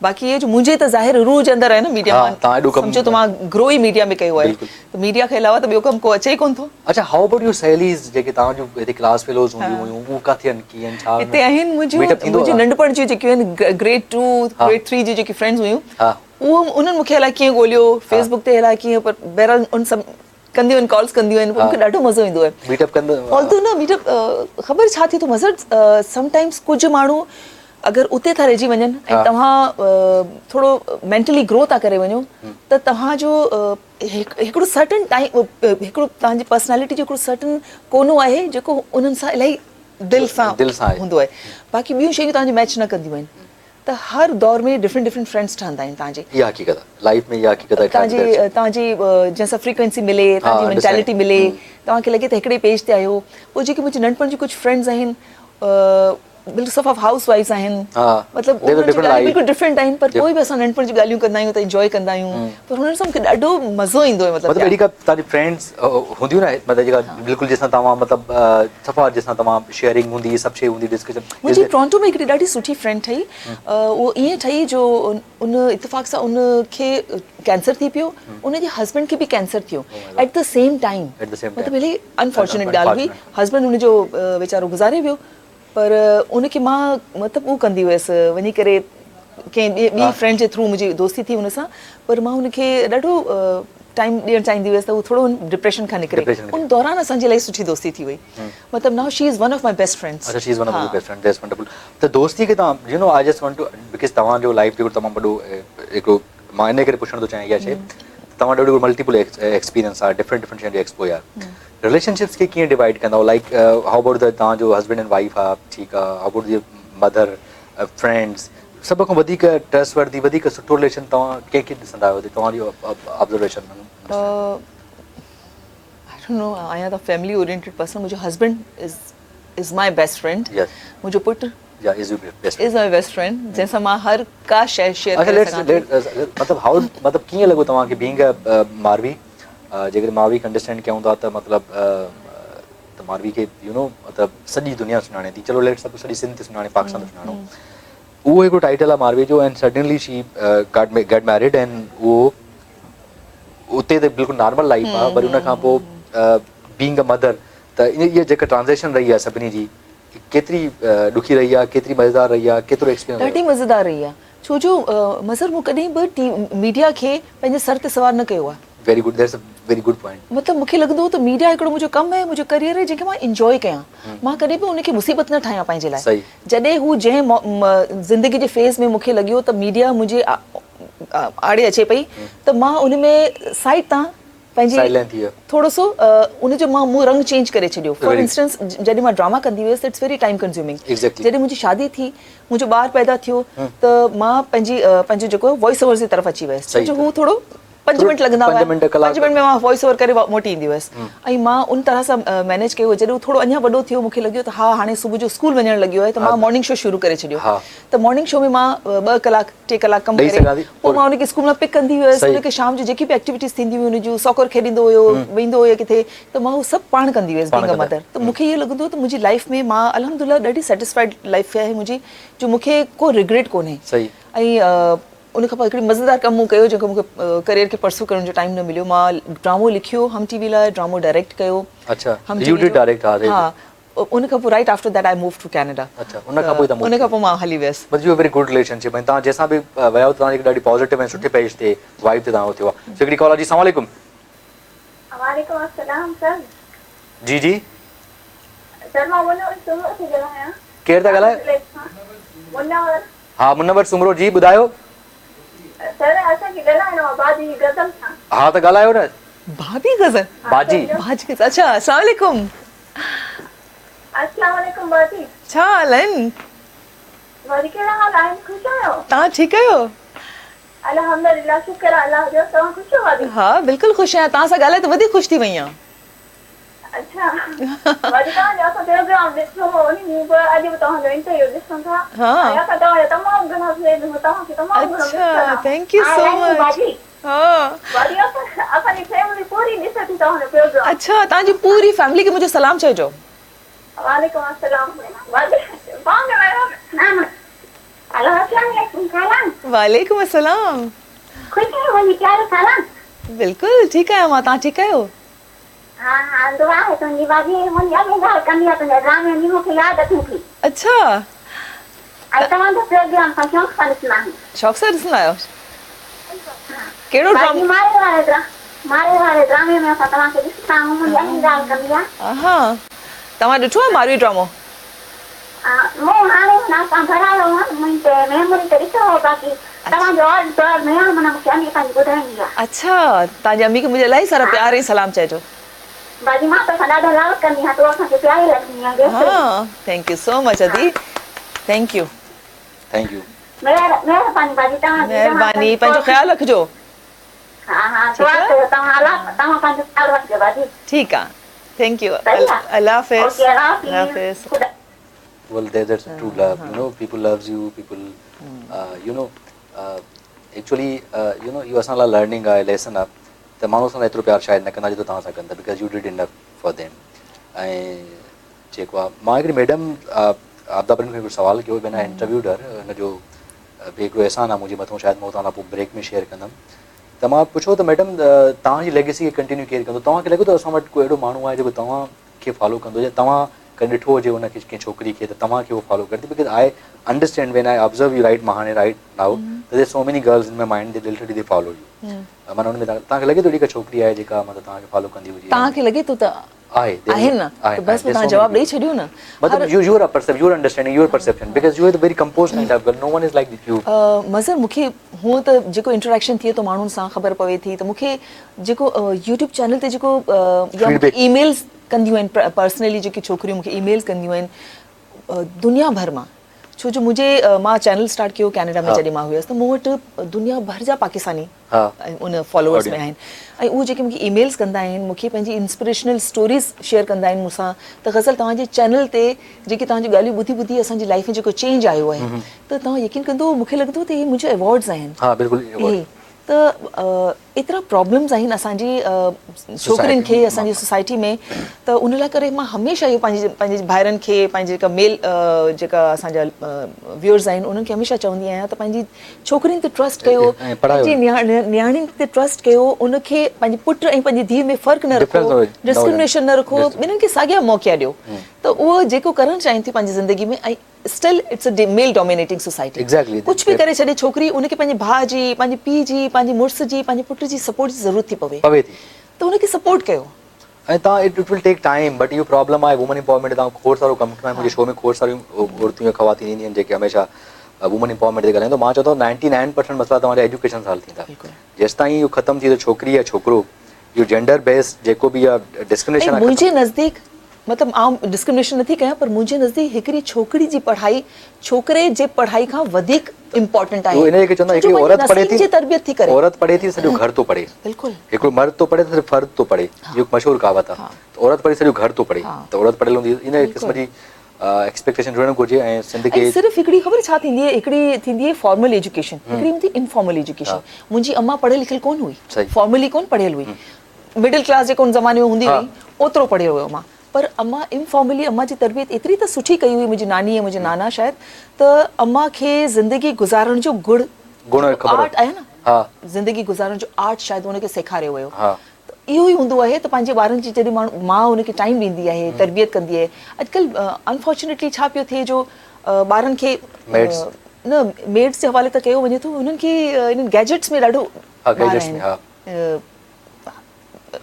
बाक़ी ये जो मुंहिंजे त ज़ाहिर रूह जे अंदरि आहे न मीडिया हाँ, मां तव्हां एॾो कमु सम्झो त मां ग्रो ई मीडिया में कयो आहे बिल्कुलु। त मीडिया खां अलावा त ॿियो कमु को अचे ई कोन थो अच्छा हाउ अबाउट यू सहेलीज़ जेके तव्हां जो हिते क्लास फेलोज़ हूंदियूं हुयूं उहो किथे आहिनि कीअं छा हिते आहिनि मुंहिंजी नंढपण जी जेकियूं आहिनि ग्रेड 2 ग्रेड 3 जी जेकी फ्रेंड्स हुयूं हाँ उहो उन्हनि मूंखे अलाए कीअं ॻोल्हियो फेसबुक ते अलाए कीअं पर बहरहाल उन सभु कंदियूं आहिनि कॉल्स कंदियूं आहिनि मूंखे ॾाढो मज़ो ईंदो आहे मीटअप कंदो ऑल्दो न मीटअप ख़बर छा थी थो मज़र समटाइम्स कुझु माण्हू अगरि उते था रहिजी वञनि ऐं तव्हां थोरो मेंटली ग्रो था करे वञो त तव्हांजो हिकिड़ो सर्टन टाइम हिकिड़ो तव्हांजी पर्सनैलिटी जो हिकिड़ो सर्टन कोनो आहे जेको उन्हनि सां इलाही दिलि सां हूंदो आहे बाक़ी ॿियूं शयूं तव्हांजी मैच न कंदियूं आहिनि त हर दौर में डिफरेंट फ्रेंड्स ठहंदा आहिनि तव्हांजे इहा हक़ीक़त आहे लाइफ में इहा हक़ीक़त आहे तव्हांजी जंहिंसां फ्रीक्वेंसी मिले तव्हांजी मेंटेलिटी मिले तव्हांखे लॻे त हिकिड़े पेज ते आहियो पोइ जेके मुंहिंजी नंढपण जी कुझु फ्रेंड्स आहिनि बिल्कुलु सफ़ा हाउस वाइफ्स आहिनि मतिलबु बिल्कुलु डिफरेंट आहिनि पर पोइ बि असां नंढपण जी ॻाल्हियूं कंदा आहियूं त इंजॉय कंदा आहियूं पर हुननि सां मूंखे ॾाढो मज़ो ईंदो आहे मतिलबु अहिड़ी का तव्हांजी फ्रेंड्स हूंदियूं न मतिलबु जेका बिल्कुलु जंहिंसां तव्हां मतिलबु सफ़ा जंहिंसां तव्हां शेयरिंग हूंदी सभु शइ हूंदी डिस्कशन मुंहिंजी टोरंटो में हिकिड़ी ॾाढी सुठी फ्रेंड ठही उहो ईअं ठही जो उन इतफ़ाक़ सां उनखे कैंसर थी पियो उनजे हस्बैंड खे बि कैंसर थियो एट द सेम टाइम मतिलबु इलाही अनफॉर्चुनेट ॻाल्हि हुई हस्बैंड उनजो वीचारो गुज़ारे वियो पर उनखे मां मतिलबु उहो कंदी हुयसि वञी करे कंहिं ॿी फ्रेंड जे थ्रू मुंहिंजी दोस्ती थी हुन सां पर मां उनखे ॾाढो टाइम ॾियणु चाहींदी हुयसि त उहो थोरो डिप्रेशन खां निकिरे उन दौरान असांजी इलाही सुठी दोस्ती थी वई मतिलबु now she is one of my best friends अच्छा she is one of my best friend that's wonderful त दोस्ती खे तव्हां you know I just want to because तव्हांजो लाइफ जो तमामु वॾो हिकिड़ो मां इन करे पुछणु थो चाहियां इहा शइ तव्हां ॾाढो मल्टीपल एक्सपीरियंस आहे डिफरेंट शयुनि जो एक्सपोजर आहे रिलेशनशिप्स खे कीअं डिवाइड कंदा लाइक हाउ अबाउट द तव्हांजो हस्बैंड एंड वाइफ आहे ठीकु आहे हाउ अबाउट योर मदर फ्रेंड्स सभ खां वधीक ट्रस्ट वर्दी वधीक सुठो रिलेशन तव्हां कंहिंखे ॾिसंदा आहियो तव्हांजो ऑब्जर्वेशन आई डोंट नो आहियां त फैमिली ओरिएंटेड पर्सन मुंहिंजो husband is my best friend मुंहिंजो पुटु इज़ माई बेस्ट फ्रेंड जंहिंसां मां हर का शइ शेयर करे सघां थी मतिलबु कीअं लॻो तव्हांखे बीइंग अ मारवी जेकर मारवी खे अंडरस्टैंड कयूं था त मतिलबु त मारवी खे यू नो मतिलबु सॼी दुनिया सुञाणे थी चलो लेट सभु सॼी सिंध सुञाणे पाकिस्तान सुञाणो उहो हिकिड़ो टाइटल आहे मारवी जो and suddenly she get married and उहो उते त बिल्कुलु नॉर्मल लाइफ आहे वरी उन खां पोइ बीइंग अ मदर त इहा जेका ट्रांज़ेक्शन रही आहे सभिनी जी केतिरी ॾुखी रही आहे केतिरी मज़ेदार रही आहे केतिरो एक्सपीरियंस ॾाढी मज़ेदार रही आहे छो जो मज़र मूं कॾहिं बि मीडिया खे पंहिंजे सर ते सवार न कयो आहे very good that's a very good point मतिलबु मूंखे लॻंदो त मीडिया हिकिड़ो मुंहिंजो कमु आहे मुंहिंजो करियर आहे जंहिंखे मां इंजॉय कयां मां कॾहिं बि उनखे मुसीबत न ठाहियां पंहिंजे लाइ जॾहिं हू जंहिं ज़िंदगी जे फेज़ में मूंखे लॻियो त मीडिया मुंहिंजे आड़े अचे पई त मां उन में साइड तां पंहिंजी थोरो सो उनजो मां मूं रंग चेंज करे छॾियो फॉर इंस्टेंस जॾहिं मां ड्रामा कंदी हुयसि इट्स वेरी टाइम कंज्यूमिंग जॾहिं मुंहिंजी शादी थी मुंहिंजो ॿारु पैदा थियो त मां पंहिंजो जेको वॉइस ओवर जी तरफ़ अची वियसि छो जो हू थोरो 5 मिंट लॻंदा हुआ 5 मिंट में मां वॉइस ओवर करे मोटी ईंदी हुयसि ऐं मां उन तरह सां मैनेज कयो जॾहिं थोरो अञा वॾो थियो मूंखे लॻियो त हा हाणे सुबुह जो स्कूल वञणु लॻियो आहे त मां मॉर्निंग शो शुरू करे छॾियो त मॉर्निंग शो में मां 2 कलाक 3 कलाक कमु करे पोइ मां उनखे स्कूल मां पिक कंदी हुयसि उनखे शाम जो जेकी बि एक्टिविटीज़ थींदी हुई उनजूं सॉकर खेॾींदो हुयो वेंदो हुयो किथे त मां उहो सभु पाण कंदी हुयसि बीइंग अ मदर त मूंखे इहो लॻंदो त मुंहिंजी लाइफ में मां अल्हम्दुलिल्लाह ॾाढी सेटिस्फाइड लाइफ आहे मुंहिंजी जो मूंखे को रिग्रेट कोन्हे ऐं उन खां पोइ हिकिड़ी मज़ेदार कमु मूं कयो जेको मूंखे करियर खे परस्यू करण जो टाइम न मिलियो मां ड्रामो लिखियो हम टीवी लाइ ड्रामो डायरेक्ट कयो उन खां पोइ right after that I move to Canada उन खां पोइ मां हली वियसि मुंहिंजो वेरी गुड रिलेशनशिप ऐं तव्हां जंहिंसां बि विया तव्हांजी ॾाढी पॉज़िटिव ऐं सुठे पेज ते वाइब ते तव्हां थियो आहे हिकिड़ी कॉल जी अस्सलाम वालेकुम वालेकुम अस्सलाम सर जी जी सर मां मुनवर सुमरो थी ॻाल्हायां केरु था ॻाल्हायो मुनवर हा मुनवर सुमरो जी ॿुधायो सर असांखे ॻाल्हाइणो आहे बाजी गज़ल सां हा त ॻाल्हायो न भाभी गज़ल बाजी अच्छा अस्सलाम वालेकुम अस्सलाम वालेकुम बाजी छा हाल आहिनि वरी कहिड़ा हाल आहिनि ख़ुशि आहियो तव्हां ठीकु आहियो अल्हम्दुलिल्लाह शुक्र अल्लाह जो तव्हां ख़ुशि आहियो बाजी हा बिल्कुलु ख़ुशि आहियां तव्हां सां ॻाल्हाए त वधीक ख़ुशि थी वई आहियां अच्छा वरी तव्हांजो असां प्रोग्राम ॾिठो हो नी पर अॼु बि तव्हांजो इंटरव्यू ॾिसूं था हाँ। असां तव्हांजो तमामु घणो प्रेम तव्हांखे तमामु घणो अच्छा थैंक यू सो मच हाँ वरी असांजी फैमिली पूरी ॾिसे थी तव्हांजो प्रोग्राम अच्छा तव्हांजी पूरी फैमिली खे मुंहिंजो सलाम चइजो वालेकुम अस्सलाम हेलो अस्सलाम वालेकुम खाला वालेकुम अस्सलाम खुश आहियो वञी प्यारो खाला बिल्कुलु ठीकु आहियां मां तव्हां ठीकु आहियो हा हा दुआ है तुंहिंजी बाजी मुंहिंजी अॻे ॻाल्हि कंदी आहे तुंहिंजे ड्रामे में मूंखे यादि अची थी अच्छा ऐं तव्हांजो प्रोग्राम सां शौक़ सां ॾिसंदा आहियूं शौक़ सां ॾिसंदा आहियो कहिड़ो बाक़ी ड्रामो मारे वारे ड्रामे में असां तव्हांखे ॾिसंदा आहियूं मुंहिंजी अॻी ॻाल्हि कंदी आहे हा तव्हां ॾिठो आहे मारवी ड्रामो मूं हाणे असां भरायो आहे मुंहिंजे मेमोरी त ॾिठो हो बाक़ी तव्हांजो ऑल दौर में आहे माना मूंखे अॻे पंहिंजी ॿुधाईंदी आहे अच्छा तव्हांजी अम्मी खे मुंहिंजे इलाही सारा प्यार ऐं सलाम चइजो बाक़ी मां तोसां ॾाढो लाड कंदी आहियां तूं असांखे प्यारी लॻंदी आहे हाँ थैंक यू सो मच अदी थैंक यू महिरबानी बाजी तव्हांजी महिरबानी पंहिंजो ख़्यालु रखिजो हा हा दुआ कयो तव्हां पंहिंजो ख़्यालु रखिजो बाजी ठीकु आहे थैंक यू सही आहे अल्लाह हाफ़िज़ ओके अल्लाह अल्लाह हाफ़िज़ हाफ़िज़ Well, that's a true love. You know, people loves you. People, you know, actually, you know, you are not learning a lesson up. The मानो सां एतिरो प्यार शायदि न कंदा जो तव्हां सां कंदा because you did enough for them. ऐं जेको आहे मां हिकिड़ी मैडम आपदा पर मूंखे हिकिड़ो सवालु कयो बिना इंटरव्यू डर हुनजो हिकिड़ो अहसान आहे मुंहिंजे मथां शायदि मां तव्हां पोइ ब्रेक में शेयर कंदुमि त मां पुछो त मैडम तव्हांजी लेगेसी खे कंटिन्यू केरु कंदो तव्हांखे लॻे थो असां वटि कोई अहिड़ो माण्हू आहे जेको तव्हांखे फॉलो कंदो या तव्हां कॾहिं ॾिठो हुजे हुनखे कंहिं छोकिरी खे त तव्हांखे उहो फॉलो कंदी because I understand when I observe you right मां हाणे राइट नाउ त there so many girls in my mind they literally they follow you माना हुन में तव्हांखे लॻे थो अहिड़ी का छोकिरी आहे जेका मतिलबु तव्हांखे फॉलो कंदी हुजे तव्हांखे लॻे थो त आहे न त बसि तव्हां जवाबु ॾेई छॾियो न मतलब your understanding your perception because you are the very composed kind of girl no one is like you Mazhar मूंखे हूअं त जेको इंटरेक्शन थिए थो माण्हुनि सां ख़बर पवे थी त मूंखे जेको यूट्यूब चैनल ते जेको या मूंखे ईमेल्स कंदियूं आहिनि पर्सनली जेकी छोकिरियूं मूंखे ईमेल्स कंदियूं आहिनि दुनिया भर मां छो जो मुंहिंजे मां चैनल स्टार्ट कयो कैनेडा में जॾहिं मां हुयसि त मूं वटि दुनिया भर जा पाकिस्तानी उन फॉलोअर्स में आहिनि ऐं उहे जेके मूंखे ईमेल्स कंदा आहिनि मूंखे पंहिंजी इंस्पिरेशनल स्टोरीज़ शेयर कंदा आहिनि मूंसां त ग़ज़ल तव्हांजे चैनल ते जेके तव्हांजी ॻाल्हियूं ॿुधी ॿुधी असांजी लाइफ में जेको चेंज आयो आहे त तव्हां यकीन कंदो मूंखे लॻंदो त इहे मुंहिंजा अवॉर्ड्स आहिनि हा बिल्कुलु त एतिरा प्रॉब्लम्स आहिनि असांजी छोकिरियुनि खे असांजी सोसाइटी में त उन लाइ करे मां हमेशह इहो पंहिंजे भाइरनि खे पंहिंजे जेका मेल जेका असांजा व्यूअर्स आहिनि उन्हनि खे हमेशह चवंदी आहियां त पंहिंजी छोकिरियुनि ते ट्रस्ट कयो पंहिंजी नियाणियुनि ते ट्रस्ट कयो उनखे पंहिंजे पुट ऐं पंहिंजी धीउ में फ़र्क़ु न रखो डिस्क्रिमिनेशन न रखो ॿिन्हिनि खे साॻिया मौक़ा ॾियो त उहो जेको करणु चाहिनि थियूं पंहिंजी ज़िंदगी में ऐं still it's a male dominating society कुझु बि करे छॾे छोकिरी उनखे पंहिंजे भाउ जी पंहिंजे पीउ जी पंहिंजे मुड़ुस जी पंहिंजे पुट जी सपोर्ट जी ज़रूरत थी पवे त उनखे सपोर्ट कयो ऐं तव्हां it will take time but इहो प्रॉब्लम आहे वुमन एम्पावरमेंट तव्हां खोड़ सारो कमु कयो आहे मुंहिंजे शो में खोड़ सारियूं औरतूं या ख़वातीन ईंदियूं आहिनि जेके हमेशह वुमन एम्पावरमेंट ते ॻाल्हाईंदो मां चवंदो 99% मसइला तव्हांजा एजुकेशन सां हल थींदा जेसि ताईं इहो ख़तमु थी त छोकिरी या छोकिरो इहो जेंडर बेस्ड जेको बि आहे डिस्क्रिमिनेशन मुंहिंजे नज़दीक मतिलबु आउं डिस्क्रिमिनेशन नथी कयां पर मुंहिंजे नज़दीक हिकिड़ी छोकिरी जी पढ़ाई छोकिरे जे पढ़ाई खां वधीक इम्पोर्टेंट आहे इन खे चवंदा हिकिड़ी औरत पढ़े थी तरबियत थी करे औरत पढ़े थी सॼो घर थो पढ़े बिल्कुलु हिकिड़ो मर्द थो पढ़े त सिर्फ़ु फर्द थो पढ़े इहो मशहूरु कहावत आहे त औरत पढ़े सॼो घर थो पढ़े त औरत पढ़ियल हूंदी इन क़िस्म जी एक्सपेक्टेशन जुड़णु घुरिजे ऐं सिंध खे सिर्फ़ु हिकिड़ी ख़बर छा थींदी आहे हिकिड़ी थींदी आहे फॉर्मल एजुकेशन हिकिड़ी हूंदी इनफॉर्मल एजुकेशन मुंहिंजी अम्मा पढ़ियल लिखियल कोन हुई फॉर्मली कोन पढ़ियल हुई मिडिल क्लास जेको उन ज़माने में हूंदी हुई ओतिरो पढ़ियो हुयो मां पर अम्मा इनफॉर्मली अम्मा जी तरबियत एतिरी त सुठी कई हुई मुंहिंजी नानी ऐं मुंहिंजे नाना शायदि त अम्मा खे ज़िंदगी गुज़ारण जो गुण आर्ट आहे न ज़िंदगी गुज़ारण जो आर्ट शायदि हुनखे सेखारियो वियो इहो ई हूंदो आहे त पंहिंजे ॿारनि जी जॾहिं माउ हुनखे टाइम ॾींदी आहे तरबियत कंदी आहे अॼुकल्ह अनफॉर्चुनेटली छा पियो थिए जो ॿारनि खे न मेड्स जे हवाले त कयो वञे थो उन्हनि खे इन्हनि गैजेट्स में ॾाढो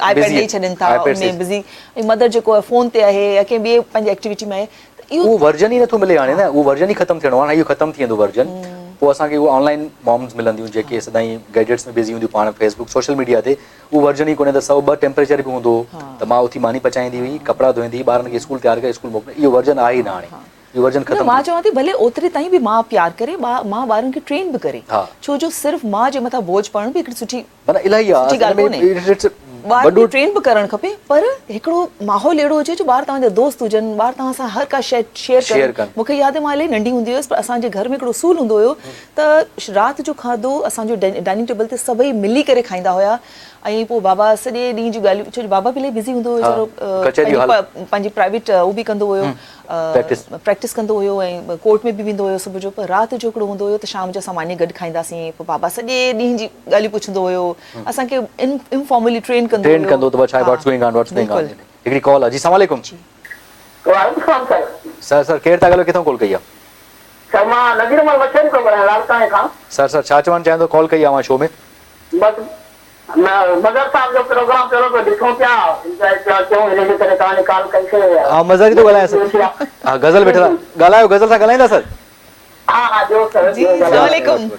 आईपैड ॾेई छॾनि था उनमें बिज़ी ऐं मदर जेको आहे फ़ोन ते आहे या कंहिं ॿिए पंहिंजी एक्टिविटी में आहे त उहो वर्जन ई नथो मिले हाणे न उहो वर्जन ई ख़तमु थियणो आहे इहो ख़तमु थी वेंदो वर्जन पोइ असांखे उहो ऑनलाइन मॉम्स मिलंदियूं जेके सदाईं गैजेट्स में बिज़ी हूंदियूं पाण फेसबुक सोशल मीडिया ते उहो वर्जन ई कोन्हे त 102 टेम्परेचर बि हूंदो त मां उथी मानी पचाईंदी हुई कपिड़ा धोईंदी ॿारनि खे स्कूल तयारु करे स्कूल मोकिले इहो वर्जन आहे ई न हाणे इहो वर्जन ख़तमु मां चवां थी भले ओतिरे ताईं बि मां प्यार करे मां ॿारनि खे ट्रेन बि करे छो जो सिर्फ़ु मां जे मथां बोझ पढ़ण बि हिकिड़ी सुठी माना इलाही आहे ॿार खे ट्रेन बि करणु खपे पर हिकिड़ो माहौल अहिड़ो हुजे जो ॿार तव्हांजा दोस्त हुजनि, ॿार तव्हां सां हर का शइ शेयर कनि। मूंखे यादि आहे मां इलाही नंढी हूंदी हुयसि पर असांजे घर में हिकिड़ो उसूल हूंदो हुयो त राति जो खाधो असांजो डाइनिंग टेबल ते सभई मिली करे खाईंदा हुया ऐं पोइ बाबा सॼे ॾींहं जी ॻाल्हियूं, छो जो बाबा बि इलाही बिज़ी हूंदो हुयो, पंहिंजी प्राइवेट उहो बि कंदो हुयो, प्रैक्टिस कंदो हुयो ऐं कोर्ट में बि वेंदो हुयो सुबुह जो, पर राति जो हिकिड़ो हूंदो हुयो त शाम जो असां मानी गॾु खाईंदासीं, पोइ बाबा सॼे ॾींहं जी ॻाल्हियूं पुछंदो हुयो, असांखे इनफॉर्मली ट्रेन कंदो तो छा व्हाट्स गोइंग ऑन हिकिड़ी कॉल आहे। जी अस्सलाम वालेकुम। वालेकुम सर। सर केरु था ॻाल्हायो, किथां कॉल कई आहे? सर मां नज़ीर अहमद वछेरी थो ॻाल्हायां लालकाणे खां। सर छा चवणु चाहियां थो, कॉल कई आहे मां शो में? बस मदर साहब जो प्रोग्राम करो तो ॾिसो पिया क्यों हिन करे तव्हांजी कॉल कईसीं। हा मज़ाक थो ॻाल्हायां सर। हा गज़ल वेठा ॻाल्हायो, गज़ल सां ॻाल्हाईंदा सर? हा ॿियो सर जी अस्सलाम वालेकुम।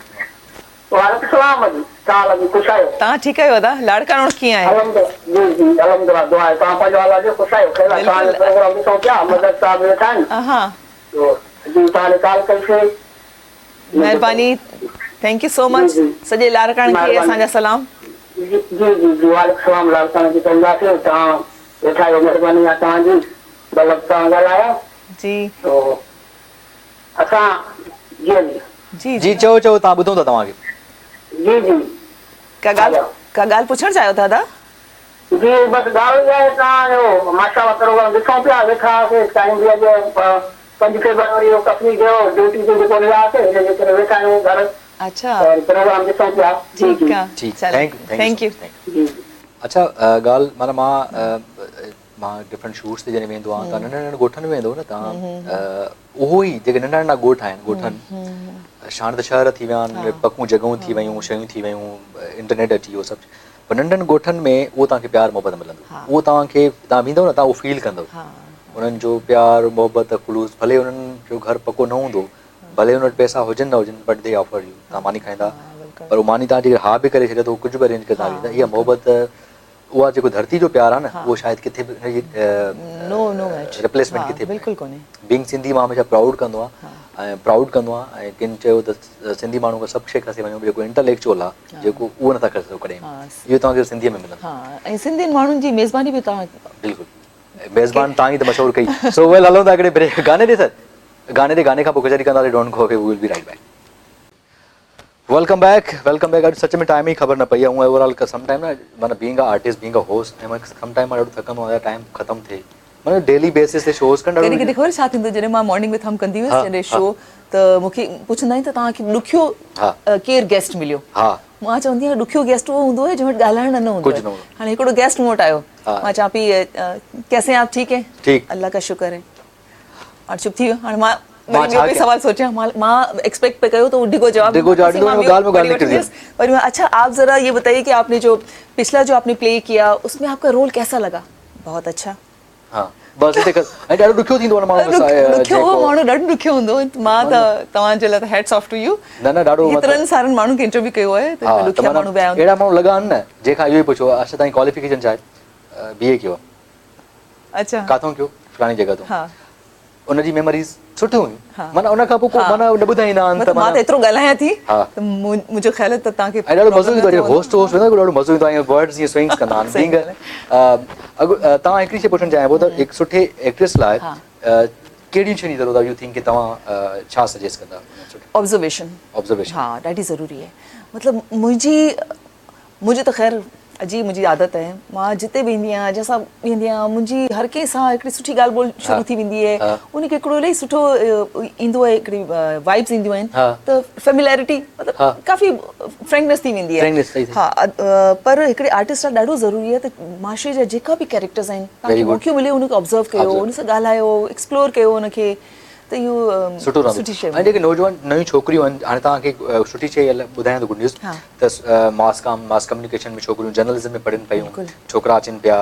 वालेकुम सलाम जी, छा लॻी ख़ुशि आहियो? तव्हां ठीकु आहियो दादा? लाड़काणो कीअं आहे? जी अलहमदुलिल्लाह दुआ आहे। तव्हां पंहिंजो हाल जो ख़ुशि आहियो? तव्हांजो प्रोग्राम ॾिसो पिया मदर साहब वेठा आहिनि जी, तव्हांजी कॉल कईसीं, महिरबानी, थैंक यू सो मच। सॼे लाड़काणे खे असांजा सलाम। जी जी जी वालेकुम सलाम लालकाणे जी कंदासीं। तव्हां वेठा आहियो, महिरबानी आहे तव्हांजी। बल्लभ सां ॻाल्हायो जी तो असां जी जी जी चओ तव्हां ॿुधूं था तव्हांखे। जी जी का ॻाल्हि पुछणु चाहियो था दादा? जी बसि ॻाल्हि इहा आहे तव्हांजो माशाअल्लाह प्रोग्राम ॾिसूं पिया, वेठा हुआसीं टाइम बि अॼु 5 फरवरी जो कफनी जो ड्यूटी ते जेको वियासीं हिन जे करे वेठा आहियूं घर। अच्छा प्रोग्राम ॾिसूं पिया। ठीकु आहे, जी थैंक यू। अच्छा ॻाल्हि माना मां डिफरेंट शूट्स ते जॾहिं वेंदो आहियां त नंढा नंढा ॻोठनि में वेंदो न तव्हां, उहो ई जेके नंढा नंढा ॻोठ आहिनि ॻोठनि शांति शहर थी विया आहिनि, पकूं जॻहियूं थी वियूं, शयूं थी वियूं, इंटरनेट अची वियो सभु, पर नंढनि ॻोठनि में उहो तव्हांखे प्यार मोहबत मिलंदो, उहो तव्हांखे तव्हां वेंदव न तव्हां उहो फील कंदव उन्हनि जो प्यार मोहबत ख़ुलूस। भले उन्हनि जो घर पको न हूंदो, भले उन वटि पैसा हुजनि न हुजनि, बट दे ऑफर यू, तव्हां मानी खाईंदा, पर उहो मानी तव्हां जेकर हा बि करे छॾियो त कुझु बि अरेंज कंदा वेंदा। इहा मोहबत, उहा जेको धरती जो प्यार आहे न, उहो शायदि किथे बि रिप्लेसमेंट किथे बिल्कुलु कोन्हे। बीइंग सिंधी मां हमेशह प्राउड कंदो आहे ऐं किन चयो त सिंधी माण्हू खां सभु शइ खसी वञो, जेको इंटेलेक्चुअल आहे जेको उहो नथा करे सघो कॾहिं, इहो तव्हांखे सिंधीअ में मिलंदो। ऐं सिंधियुनि माण्हुनि जी मेज़बानी बि तव्हां बिल्कुलु मेज़बान तव्हां ई त मशहूरु कई। सो वेल हलूं था हिकिड़े ब्रेक गाने ॾे सर, गाने खां पोइ कचहरी कंदासीं। Don't go away, we will be right back. Welcome back अॼु सच में टाइम ई ख़बर न पई आहे। हूअं ओवरऑल सम टाइम न माना being a artist, being a host, ऐं सम टाइम मां ॾाढो थकंदो आहियां, टाइम ख़तमु थिए, माना डेली बेसिस ते शोज़ कनि कॾहिं कॾहिं ख़बर छा थींदो, जॾहिं मां मॉर्निंग में कमु कंदी हुयसि जॾहिं शो, त मूंखे पुछंदा आहिनि त तव्हांखे ॾुखियो केरु गेस्ट मिलियो? मां चवंदी आहियां ॾुखियो गेस्ट उहो हूंदो आहे जंहिं वटि ॻाल्हाइण न हूंदो आहे। हाणे हिकिड़ो गेस्ट मूं वटि आयो, मां चवां पई कैसे आप? ठीक है, अल्लाह का शुक्र है, और चुप थी वियो। हाणे मां सवाल सोचिया, मां एक्सपेक्ट पे कयो तो डिगो जवाब, अच्छा आप जरा ये बताइए कि आपने जो पिछला जो आपने प्ले किया उसमें आपका रोल कैसा लगा? बहुत अच्छा। बस ॾाढो ॾुखियो थींदो आहे माण्हू, माण्हू ॾाढो ॾुखियो हूंदो। मां त तव्हांजे लाइ हैट्स ऑफ टू यू। न ॾाढो हेतिरनि सारनि माण्हुनि खे इंटरव्यू कयो आहे त ॾुखिया माण्हू बि आया आहिनि। अहिड़ा माण्हू लॻा आहिनि न जंहिंखां इहो ई पुछो, अच्छा तव्हांजी क्वालिफिकेशन छा आहे? BA कयो आहे। अच्छा काथों कयो? फलाणी जॻह तो। उनजी मेमोरीज़ सुठियूं हुयूं, माना उन खां पोइ माना न ॿुधाईंदा आहिनि त मां त एतिरो ॻाल्हायां थी त मुंहिंजो ख़्याल आहे त तव्हांखे ॾाढो मज़ो ईंदो आहे। होस्ट वेंदो ॾाढो मज़ो ईंदो आहे, वर्ड्स जीअं स्विंग्स कंदा आहिनि। तव्हां हिकिड़ी शइ पुछणु चाहियां पोइ त हिकु सुठे एक्ट्रेस लाइ कहिड़ियूं शयूं ज़रूरत आहे? यू थिंक कि तव्हां छा सजेस्ट कंदा? ऑब्जर्वेशन हा ॾाढी ज़रूरी आहे। मतिलबु मुंहिंजी त ख़ैर अजीब मुंहिंजी आदत आहे, मां जिते वेंदी आहियां जंहिंसां वेंदी आहियां मुंहिंजी हर कंहिं सां हिकिड़ी सुठी ॻाल्हि ॿोल शुरू थी वेंदी आहे, उनखे हिकिड़ो इलाही सुठो ईंदो आहे, हिकिड़ी वाइब्स ईंदियूं आहिनि, त फेमिलैरिटी मतिलबु काफ़ी फ्रेंकनेस थी वेंदी आहे। हा पर हिकिड़े आर्टिस्ट लाइ ॾाढो ज़रूरी आहे त माशरे जा जेका बि कैरेक्टर्स आहिनि तव्हांखे मौक़ो मिले उनखे ऑब्ज़र्व कयो, उन सां ॻाल्हायो, एक्सप्लोर कयो उनखे, त इहो सुठो सुठी शइ। ऐं जेके नौजवान नयूं छोकिरियूं आहिनि, हाणे तव्हांखे सुठी शइ ॿुधायां थो गुड न्यूज़, त मास कम्युनिकेशन में छोकिरियूं जर्नलिज़म में पढ़नि पियूं, छोकिरा अचनि पिया,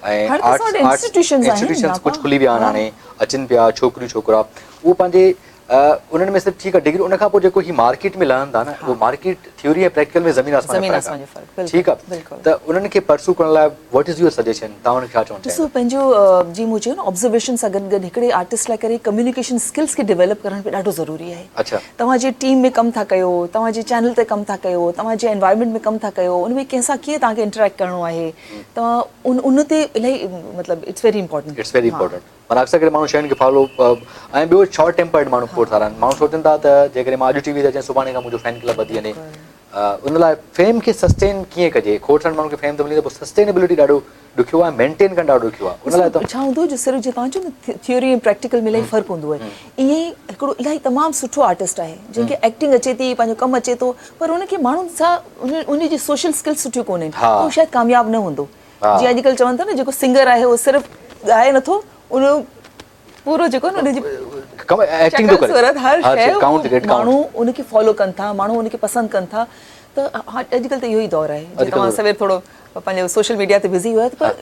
ऐं आर्ट्स इंस्टीट्यूशन्स कुझु खुली विया आहिनि, हाणे अचनि पिया छोकिरियूं छोकिरा, उहो पंहिंजे उन्हनि में सिर्फ़ु ठीकु आहे डिग्री उन खां पोइ जेको ही मार्केट में लहनि था न उहो मार्केट थ्योरी ऐं प्रैक्टिकल में ज़मीन आसमान जो फ़र्क़ु आहे ठीकु आहे त उन्हनि खे परसू करण लाइ व्हाट इज़ योर सजेशन तव्हां उन्हनि खे छा चवणु चाहियो ॾिसो पंहिंजो जीअं मूं चयो न ऑब्ज़र्वेशन सां गॾु गॾु हिकिड़े आर्टिस्ट लाइ करे कम्युनिकेशन स्किल्स खे डेवलप करण बि ॾाढो ज़रूरी आहे अच्छा तव्हांजे टीम में कमु था कयो तव्हांजे चैनल ते कमु था कयो तव्हांजे एनवायरमेंट में कमु था कयो उन में कंहिंसां कीअं तव्हांखे इंटरेक्ट करिणो आहे तव्हां उन ते इलाही मतिलबु इट्स वेरी इंपॉर्टेंट माना अक्सर करे माण्हू शयुनि खे फॉलो ऐं ॿियो शॉर्ट टेम्पर्ड माण्हू खोड़ था रहनि माण्हू सोचनि था त जेकॾहिं मां अॼु टीवी ते अचां सुभाणे खां मुंहिंजो फैन क्लब वधी वञे उन लाइ फेम खे सस्टेन कीअं कजे खोड़ सारा माण्हुनि खे फेम त मिले त पोइ सस्टेनेबिलिटी ॾाढो ॾुखियो आहे मेंटेन करणु ॾाढो ॾुखियो आहे उन लाइ त छा हूंदो जो सिर्फ़ु जीअं तव्हां चओ न थ्योरी ऐं प्रैक्टिकल में इलाही फ़र्क़ु हूंदो आहे ईअं ई हिकिड़ो इलाही तमामु सुठो आर्टिस्ट आहे जंहिंखे एक्टिंग अचे थी पंहिंजो कमु अचे थो पर उनखे माण्हुनि सां उनजी सोशल स्किल्स सुठियूं कोन्हनि उहो शायदि कामयाबु न हूंदो जीअं अॼुकल्ह चवनि था न जेको सिंगर आहे उहो सिर्फ़ु ॻाए नथो उन पूरो जेको न उनजी हर शइ माण्हू उनखे फॉलो कनि था माण्हू उनखे पसंदि कनि था त अॼुकल्ह त इहो ई दौरु आहे जीअं तव्हां सवेर थोरो पंहिंजो सोशल मीडिया ते बिज़ी हुआ पर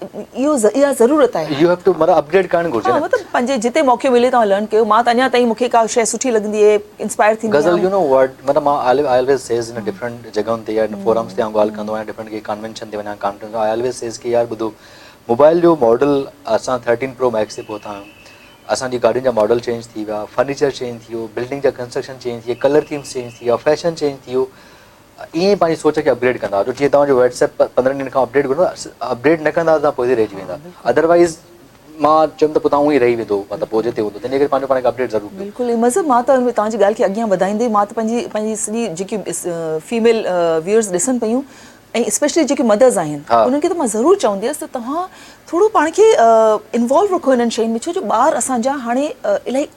इहा ज़रूरत आहे अपग्रेड करणु घुरिजे मतिलबु पंहिंजे जिते मौक़ो मिले तव्हां लर्न कयो मां त अञा ताईं मूंखे का शइ सुठी लॻंदी आहे इंस्पायर थींदी गज़ल यू नो वर्ड मतिलबु मां I always says in different जॻहियुनि ते या फोरम्स ते ॻाल्हि कंदो आहियां डिफरेंट के कन्वेंशन ते वञा कॉन्फ्रेंस आई ऑलवेज सेज की यार ॿुधो मोबाइल जो मॉडल असां 13 प्रो मैक्स ते पहुता आहियूं असांजी गाॾियुनि जा मॉडल चेंज थी विया फर्नीचर चेंज थी वियो बिल्डिंग जा कंस्ट्रक्शन चेंज थी विया कलर थीम्स चेंज थी विया फैशन चेंज थी वियो ईअं पंहिंजी सोच खे अपग्रेड कंदा जीअं तव्हांजो व्हाट्सएप 15 ॾींहंनि खां अपडेट कंदो अपडेट न कंदा तव्हां पोइ रहिजी वेंदा अदरवाइज़ मां चयुमि त पोइ तव्हां उहो ई रही वेंदो मतिलबु पोइ जिते हूंदो तंहिं करे पंहिंजो पाण खे अपडेट ज़रूरु बिल्कुलु मज़हब मां त तव्हांजी ॻाल्हि खे अॻियां वधाईंदे मां त पंहिंजी सॼी जेकी फीमेल व्यूअर्स ॾिसनि पियूं ऐं स्पेशली जेके मदर्स आहिनि उन्हनि खे त मां ज़रूरु चवंदी हुअसि त तव्हां थोरो पाण खे इन्वॉल्व रखो इन्हनि शयुनि में छो जो ॿार असांजा हाणे इलाही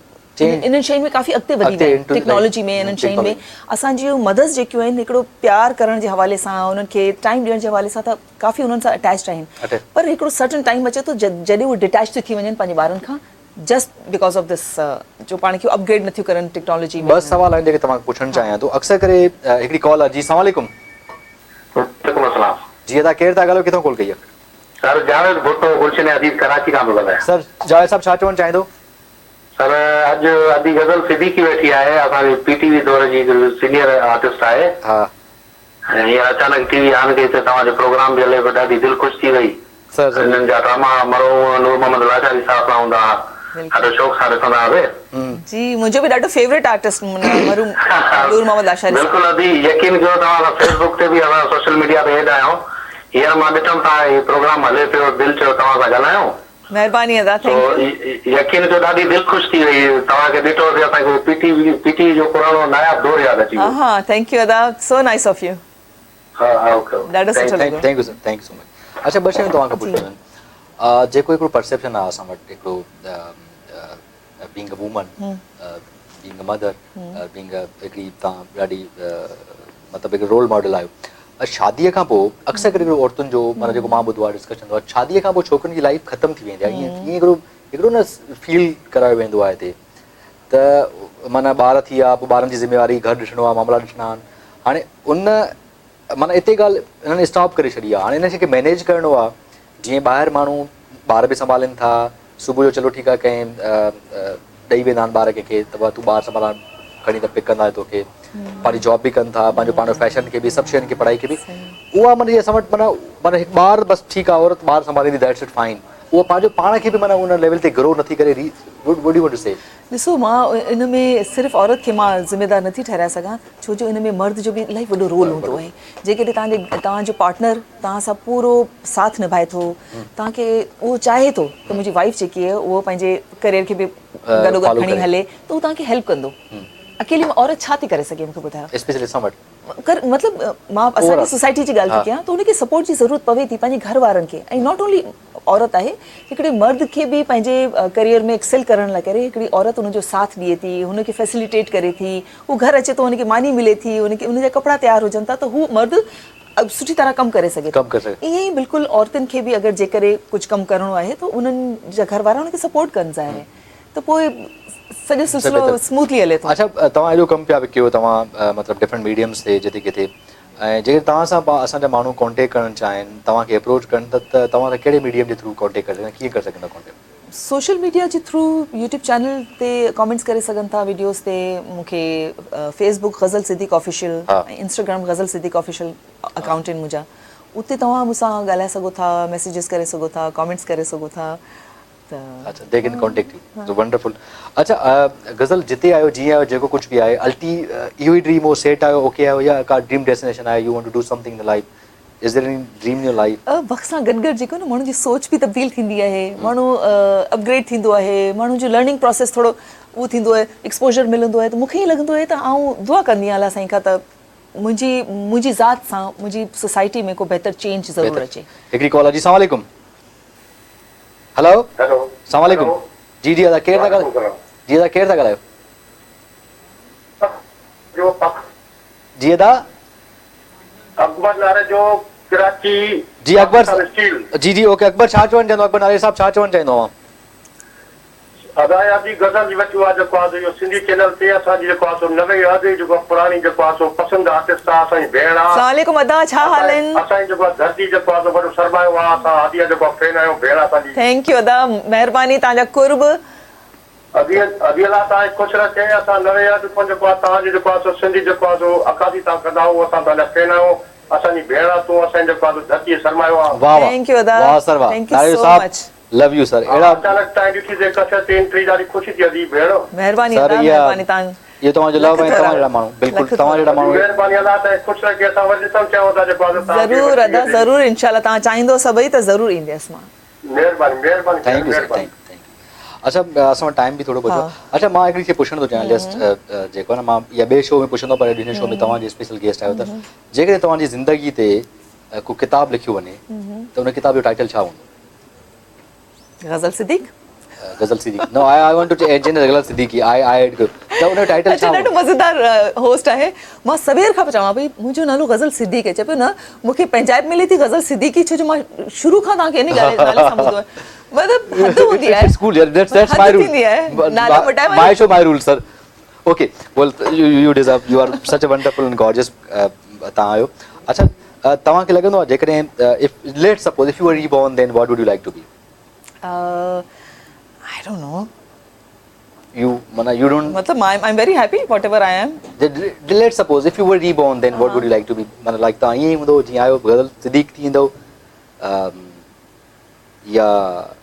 इन्हनि शयुनि में काफ़ी अॻिते वधी विया आहिनि टेक्नोलॉजी में इन्हनि शयुनि में असांजी मदर्स जेकियूं आहिनि हिकिड़ो प्यारु करण जे हवाले सां उन्हनि खे टाइम ॾियण जे हवाले सां त काफ़ी उन्हनि सां अटैच्ड आहिनि पर हिकिड़ो सर्टन टाइम अचे थो जॾहिं उहे डिटैच थी थी वञनि पंहिंजे ॿारनि खां जस्ट बिकॉज ऑफ दिस जो पाण खे अपग्रेड नथियूं करनि टेक्नोलॉजी में बस सवाल आहिनि जेके तव्हांखे पुछणु चाहियां थो अक्सर करे हिकिड़ी कॉल आहे जी अस्सलाम वालेकुम जी तव्हां केरु था ॻाल्हायो किथां कॉल कई आहे सर जावेद भुट्टो गुलशन अजीज कराची खां पियो ॻाल्हायां सर जावेद साहब छा चवणु चाहींदो सर अॼु अदी गज़ल सिद्दीकी वेठी आहे असांजी पीटीवी दौर जी सीनियर आर्टिस्ट आहे हा ऐं हीअ अचानक टीवी आन कई त तव्हांजो प्रोग्राम बि हले पियो ॾाढी दिलि ख़ुशि थी वई हिननि जा ड्रामा मरहूम नूर मोहम्मद लाचारी साहब सां हूंदा ॾाढो शौक़ सां ॾिसंदा हुआसीं जी मुंहिंजो बि ॾाढो फेवरेट आर्टिस्ट मरहूम नूर मोहम्मद लाचारी बिल्कुलु अदी यकीन कयो तव्हां फेसबुक ते बि असां सोशल मीडिया ते हेॾ आहियूं हींअर मां ॾिठमि तव्हां हीउ प्रोग्राम हले पियो दिलि चयो तव्हां सां ॻाल्हायूं महिरबानी अदा यकीन कयो ॾाढी दिलि ख़ुशि थी वई तव्हांखे ॾिठोसीं असांखे पीटीवी जो पुराणो नायाब दौर यादि अची वियो हा थैंक यू अदा सो नाइस ऑफ यू ॾाढो सुठो लॻो थैंक यू सो मच अच्छा ॿ शयूं तव्हांखां पुछणियूं आहिनि जेको हिकिड़ो परसेप्शन आहे असां वटि हिकिड़ो being a woman being a mother being हिकिड़ी तव्हां ॾाढी मतिलबु हिकिड़ो रोल मॉडल आहियो शादीअ खां पोइ अक्सर करे हिकिड़ो औरतुनि जो माना जेको मां ॿुधो आहे डिस्कशन आहे शादीअ खां पोइ छोकिरियुनि जी लाइफ ख़तमु थी वेंदी आहे ईअं हिकिड़ो न फील करायो वेंदो आहे हिते त माना ॿार थी विया पोइ ॿारनि जी ज़िम्मेवारी घरु ॾिसणो आहे मामला ॾिसणा आहिनि हाणे उन माना हिते ॻाल्हि हिननि स्टॉप करे छॾी आहे हाणे हिन खे मैनेज करिणो आहे जीअं ॿाहिरि माण्हू ॿार बि संभालनि था सुबुह जो चलो ठीकु आहे कंहिं ॾेई वेंदा आहिनि ॿार कंहिंखे त तूं ॿार संभाल खणी त पिक कंदा तोखे पंहिंजी जॉब बि कनि था पंहिंजो पाण फैशन खे बि सभु शयुनि खे पढ़ाई खे बि उहा माना असां वटि माना हिकु ॿार बसि ठीकु आहे औरत ॿार संभालींदी दैट्स इट फाइन उहा पंहिंजो पाण खे बि माना उन लेवल ते ग्रो नथी करे ॾिसो मां इन में सिर्फ़ु औरत खे मां ज़िम्मेदार नथी ठहिराए सघां छो जो इन में मर्द जो बि इलाही वॾो रोल हूंदो आहे जेकॾहिं तव्हांजो पार्टनर तव्हां सां पूरो साथ निभाए थो तव्हांखे उहो चाहे थो त मुंहिंजी वाइफ जेकी आहे उहो पंहिंजे करियर खे बि गॾोगॾु खणी हले त उहो तव्हांखे हेल्प कंदो अकेली औरत छा थी करे सघे मूंखे ॿुधायो मतिलबु मां असांजी सोसाइटी जी ॻाल्हि थी कयां त हुनखे सपोर्ट जी ज़रूरत पवे थी पंहिंजे घर वारनि खे ऐं नॉट ओनली औरत आहे हिकिड़े मर्द खे बि पंहिंजे करियर में एक्सेल करण लाइ करे हिकिड़ी औरत हुनजो साथ ॾिए थी हुनखे फैसिलिटेट करे थी हू घरु अचे थो हुनखे मानी मिले थी हुनजा कपिड़ा तयारु हुजनि था त हू मर्द सुठी तरह कमु करे सघे ईअं ई बिल्कुलु औरतुनि खे बि अगरि जेकॾहिं कुझु कमु करिणो आहे त उन्हनि जा घर वारा हुनखे सपोर्ट कनि ज़ाहिर त पोइ सॼो सिलसिलो स्मूथली हले थो अच्छा तव्हां एॾो कमु पिया कयो तव्हां मतिलबु डिफरेंट मीडियम्स ते जिते किथे ऐं जेकर तव्हां सां असांजा माण्हू कॉन्टेक्ट करणु चाहिनि तव्हांखे अप्रोच कनि त तव्हां कहिड़े मीडियम जे थ्रू कॉन्टेक्ट करे कीअं करे सघंदा कॉन्टेक्ट सोशल मीडिया जे थ्रू यूट्यूब चैनल ते कमेंट्स करे सघनि था वीडियोस ते मूंखे फेसबुक गज़ल सिद्दीक ऑफिशियल इंस्टाग्राम गज़ल सिद्दीक ऑफिशियल अकाउंट आहिनि मुंहिंजा उते तव्हां मूंसां ॻाल्हाए सघो था मैसेजेस करे सघो था कमेंट्स करे सघो था त अच्छा they can contact you so wonderful अच्छा गज़ल जिते आयो जीअं आयो जेको कुझु बि आहे अल्टी इहो ई ड्रीम हो सेट आयो ओके आयो या का ड्रीम डेस्टिनेशन आहे you want to do something in life is there any dream in your life वक़्त सां गॾु जेको न माण्हू जी सोच बि तब्दील थींदी आहे माण्हू अपग्रेड थींदो आहे माण्हू जो लर्निंग प्रोसेस थोरो उहो थींदो आहे एक्सपोजर मिलंदो आहे त मूंखे ईअं लॻंदो आहे त आउं दुआ कंदी आहियां अलाह साईं खां त मुंहिंजी ज़ात सां मुंहिंजी सोसाइटी में को बहितर चेंज ज़रूरु अचे हिकिड़ी कॉल आहे जी अस्सलाम वालेकुम हेलो हेलो अस्सलाम वालेकुम जी जी अदा केरु था ॻाल्हायो जी अदा केरु था ॻाल्हायो जो जी अदा अकबर नारे जो कराची जी अकबर जी जी ओके अकबर छा चवणु चाहींदो अकबर नाले साहब छा चवणु चाहींदो आहियां अदाया जी गज़ल जी वचो आहे जेको आहे इहो सिंधी चैनल ते असांजी जेको आहे सो नवे यादि जेको पुराणी जेको आहे सो पसंदि आर्टिस्ट आहे असांजी भेण आहे अस्सलाम वालेकुम अदा छा हाल आहिनि असांजी जेको आहे धरती जेको आहे सो वॾो सरमायो आहे असां आदिया जेको फैन आहियूं भेण असांजी थैंक यू अदा महिरबानी तव्हांजा कुर्ब अदियला तव्हांखे ख़ुशि रखे असां नवे यादि जेको आहे तव्हांजी जेको आहे सो सिंधी जेको आहे सो अकादी तव्हां कंदा आहियो असां तव्हांजा फैन आहियूं असांजी भेण आहे तूं असांजी जेको आहे धरती सरमायो आहे वाह वाह थैंक यू अदा वाह सर वाह थैंक यू नाले सो साहब मच लव यू सर अहिड़ा अचानक तव्हांजी ॾिठी जे कथे ते एंट्री ॾाढी ख़ुशी थी अदी भेण महिरबानी सर अदा इहा महिरबानी तव्हां इहो तव्हांजो लव आहे तव्हां जहिड़ा माण्हू बिल्कुलु तव्हां जहिड़ा माण्हू महिरबानी अलाह ताईं ख़ुशि रखे असां वरी ॾिसणु चाहियूं था जेको आहे तव्हांखे ज़रूरु अदा ज़रूरु इंशाल्लाह तव्हां चाहींदो सभई त ज़रूरु ईंदसि मां महिरबानी महिरबानी thank you sir thank U अच्छा असां वटि टाइम बि थोरो बचो अच्छा मां हिकिड़ी खे पुछणु थो चाहियां जस्ट जेको आहे न मां या ॿिए शो में पुछंदो पर हिन शो में तव्हांजी स्पेशल गेस्ट आहियो त जेकॾहिं तव्हांजी ज़िंदगी ते को किताब लिखियो वञे त उन किताब जो टाइटल छा हूंदो गज़ल सिद्दीक गज़ल सिद्दीकी नो आई वांट टू चेंज गज़ल सिद्दीकी आई त उन जो टाइटल छा ॾाढो मज़ेदार होस्ट आहे मां सवेर खां चवां पई मुंहिंजो नालो गज़ल सिद्दीक आहे चए पियो न मूंखे पंचायत मिली थी गज़ल सिद्दीकी छो जो मां शुरू खां तव्हांखे इन नाले सां ॿुधो आहे मतिलबु हद हूंदी आहे स्कूल दैट्स माय रूल नालो मटाए my show my rule sir okay well U deserve U R सच अ वंडरफुल एंड गॉर्जियस तव्हां आयो अच्छा तव्हांखे लॻंदो आहे जेकॾहिं if let suppose if you were reborn then what would you like to be I don't know. You don't. मतलब I'm very happy whatever I am. Let's suppose if you were reborn, then what would you like to be? मतलब like तव्हां ईअं ई हूंदो जीअं आयो गज़ल सिद्दीक थींदो या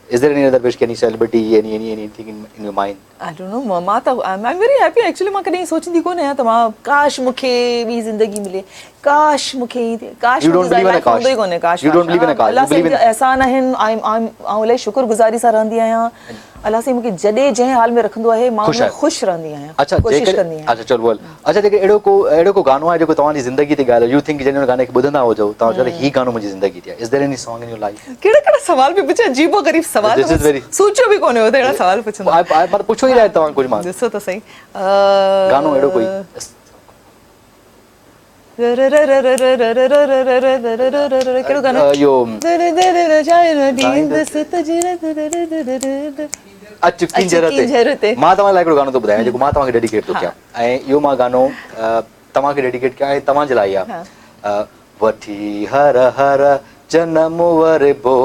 is there any other wish, any celebrity, anything in your mind? I don't know. मां त I'm very happy actually मां कॾहिं सोचंदी कोन आहियां त मां काश मूंखे ॿी ज़िंदगी मिले काश मूंखे काश You don't believe in a काश? You don't believe in a काश? अलाह साईं जा एहसान आहिनि आउं इलाही शुक्रगुज़ारी सां रहंदी आहियां अलाह साईं मूंखे जॾहिं जंहिं हाल में रखंदो आहे मां ख़ुशि रहंदी आहियां अच्छा कोशिशि कंदी आहियां अच्छा चलो बोल अच्छा जेके अहिड़ो को गानो आहे जेको तव्हांजी ज़िंदगी ते ॻाल्हायो यू थिंक जॾहिं गाने खे ॿुधंदा हुजो तव्हां चओ हीउ गानो मुंहिंजी ज़िंदगी ते आहे is there any song in your life कहिड़ा सवाल बि पुछिया अजीबो ग़रीब सवाल This is very- सोचियो बि कोन्हे त अहिड़ा सवाल पुछंदा मां पुछो ई रहिया तव्हां कुझु मां ॾिसो त सही गानो अहिड़ो कोई कहिड़ो गानो इहो अचुकी ज़रूरत मां तव्हां लाइ हिकिड़ो गानो थो ॿुधायां जेको मां तव्हांखे डेडिकेट थो कयां ऐं इहो मां गानो तव्हांखे डेडिकेट कयां ऐं तव्हांजे लाइ आहे वठी हर हर जनम वरबो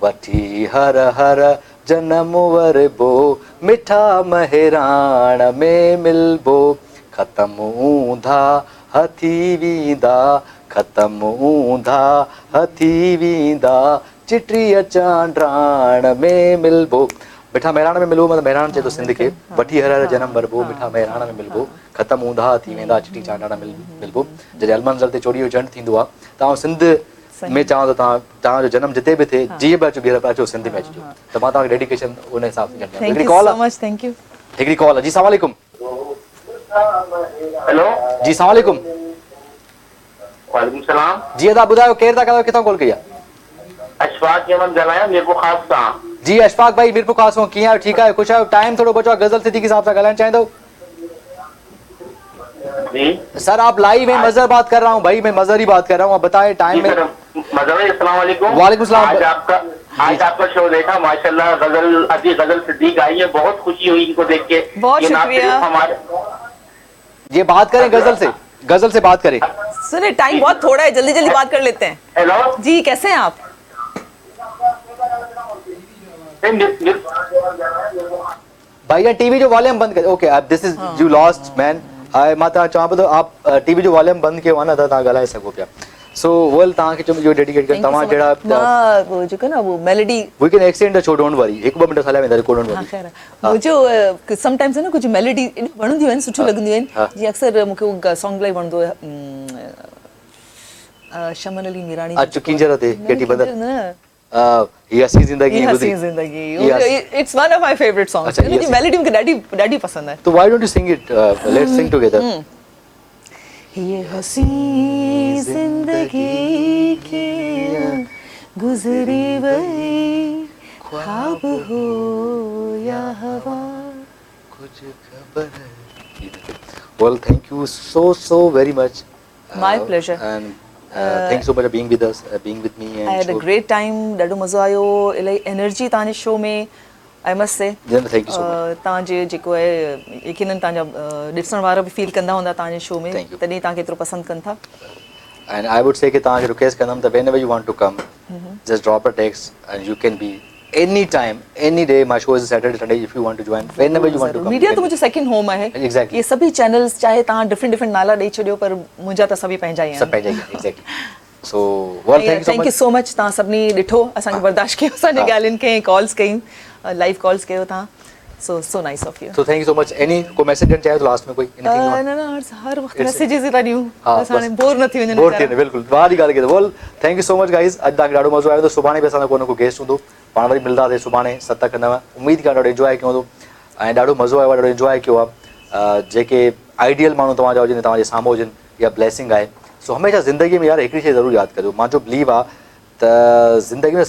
वठी हर हर जनम वरबो मिठा महिराण में मिलबो ख़तम ऊंधा हथी वींदा ख़तम ऊंधा हथी वींदा चिटीअ चांड्राण में मिलबो मिठा महिराण में मिलबो मतलब महिराण चए थो सिंध खे वठी हर हर जनम वरबो मिठा महिराण में मिलबो ख़तम ऊंधा थी वेंदा चिटी चांड्राण में मिलबो जॾहिं अलमंज़र ते चोरीअ जो चंड थींदो आहे तव्हां सिंध में चवां थो तव्हांजो जनम जिते बि थिए जीअं बि अचो ॿीहर पिया अचो सिंध में अचिजो त मां तव्हांखे डेडिकेशन उन हिसाब सां कंदी आहियां हिकिड़ी कॉल आहे जी अस्सलाम वालेकुम हेलो जी अस्सलाम वालेकुम वालेकुम सलाम जी अदा ॿुधायो केरु था ॻाल्हायो किथां कॉल कई आहे अशफाक अहमद ॻाल्हायां मीरपुर ख़ास सां जी अशफाक भाई मीरपुर ख़ास सां कीअं आहियो ठीकु आहियो ख़ुशि आहियो टाइम थोड़ो बचो आहे गज़ल सिद्दीकी साहब सां ॻाल्हाइण चाहींदो जी सर आप लाइव में मजहर बात कर रहा हूँ भाई मैं मजहर ही बात कर रहा हूँ आप बताएं टाइम में अस्सलाम वालेकुम वालेकुम सलाम आज आपका शो देखा माशाल्लाह गजल सिद्दीक आई है बहुत खुशी हुई इनको देख के बहुत शुक्रिया हमारे ये बात करें गजल से बात करें सुने टाइम बहुत थोड़ा है जल्दी बात कर लेते हैं हेलो जी कैसे हैं आप भैया टीवी जो वॉल्यूम बंद कर ओके अब this is U lost man I मां तव्हां चवां पियो त आप टीवी जो वॉल्यूम बंद कयो आहे न त तव्हां ॻाल्हाए सघो पिया सो वेल तव्हांखे जो डेडिकेट कर तव्हां जहिड़ा मां वो जेको न वो melody we can extend the show don't worry हिकु ॿ मिंट हलिया वेंदा डोंट हाँ वरी खैर मुझे समटाइम्स है ना कुछ मेलोडी वणंदियूं आहिनि सुठियूं लॻंदियूं आहिनि जीअं अक्सर मूंखे वो सॉन्ग इलाही वणंदो आहे शमन अली मीराणी अचु किंजर ते केटी बदर ये हसी जिंदगी ये गुज़री हसी जिंदगी Yes. It's one of my favourite songs अच्छा, मुझे yes. मेलोडी मूंखे ॾाढी ॾाढी पसंद आहे तो why don't you sing it let's Singh together ये हसी जिंदगी की गुजरी वही ख्वाब हो या हवा कुछ खबर well thank you so very much My pleasure. and thanks so much for being with us being with me and I had a great time ॾाढो मज़ो आयो इलाही एनर्जी तव्हांजे शो में I must say thank you so much तव्हांजे जेको आहे यकीनन तव्हांजा ॾिसण वारा बि फील कंदा हूंदा तव्हांजे शो में Thank you. तॾहिं तव्हांखे एतिरो पसंदि कनि था and I would say कि तव्हांखे रिक्वेस्ट कंदमि त whenever you want to come just drop a text and you can be anytime any day my show is Saturday Sunday if you want to join whenever you want to come media त मुंहिंजो second home आहे Exactly. ये सभी channels चाहे तव्हां different different नाला ॾेई छॾियो पर मुंहिंजा त सभी पंहिंजा ई सब आहिनि पंहिंजे exactly so well thank you so thank U much so much तव्हां सभिनी ॾिठो असांखे बर्दाश्त कयो असांजे ॻाल्हियुनि खे कॉल्स कयूं लाइव कॉल्स कयो तव्हां so nice of U so thank you so much any को मैसेज ॾियणु चाहियो तो लास्ट में कोई anything you want? न हर वक्त It's- मैसेजेस ई था ॾियूं हाँ, बस हाणे बस। बोर न थी वञनि बोर वीचारा। थी बिल्कुलु वारी ॻाल्हि कई बोल thank you so much guys अॼु तव्हांखे ॾाढो मज़ो आयो त सुभाणे बि असांजो को न को गेस्ट हूंदो पाण वरी मिलंदासीं सुभाणे 7 कंदव उमेद कयां ॾाढो एंजॉय कयो हूंदो ऐं ॾाढो मज़ो आयो आहे ॾाढो एंजॉय कयो आहे जेके आइडियल माण्हू तव्हांजा हुजनि तव्हांजे साम्हूं हुजनि इहा ब्लेसिंग आहे सो हमेशह ज़िंदगीअ में यार हिकिड़ी शइ ज़रूरु यादि करियो मुंहिंजो बिलीव आहे त ज़िंदगी में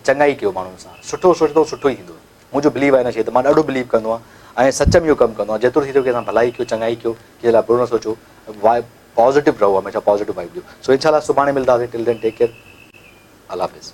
चङाई कयो माण्हुनि सां सुठो सोचंदो सुठो ई थींदो मुंहिंजो बिलीव आहे हिन शइ ते मां ॾाढो बिलीव कंदो आहियां ऐं सच में इहो कमु कंदो आहियां जेतिरो थी सघे असां भलाई कयो चङाई कयो कंहिं लाइ बुरो न सोचो पॉज़िटिव रहो हमेशह पॉज़िटिव वाइब ॾियो सो इंशाल्लाह सुभाणे मिलंदासीं टिल देन टेक केयर अल्लाह हाफ़िज़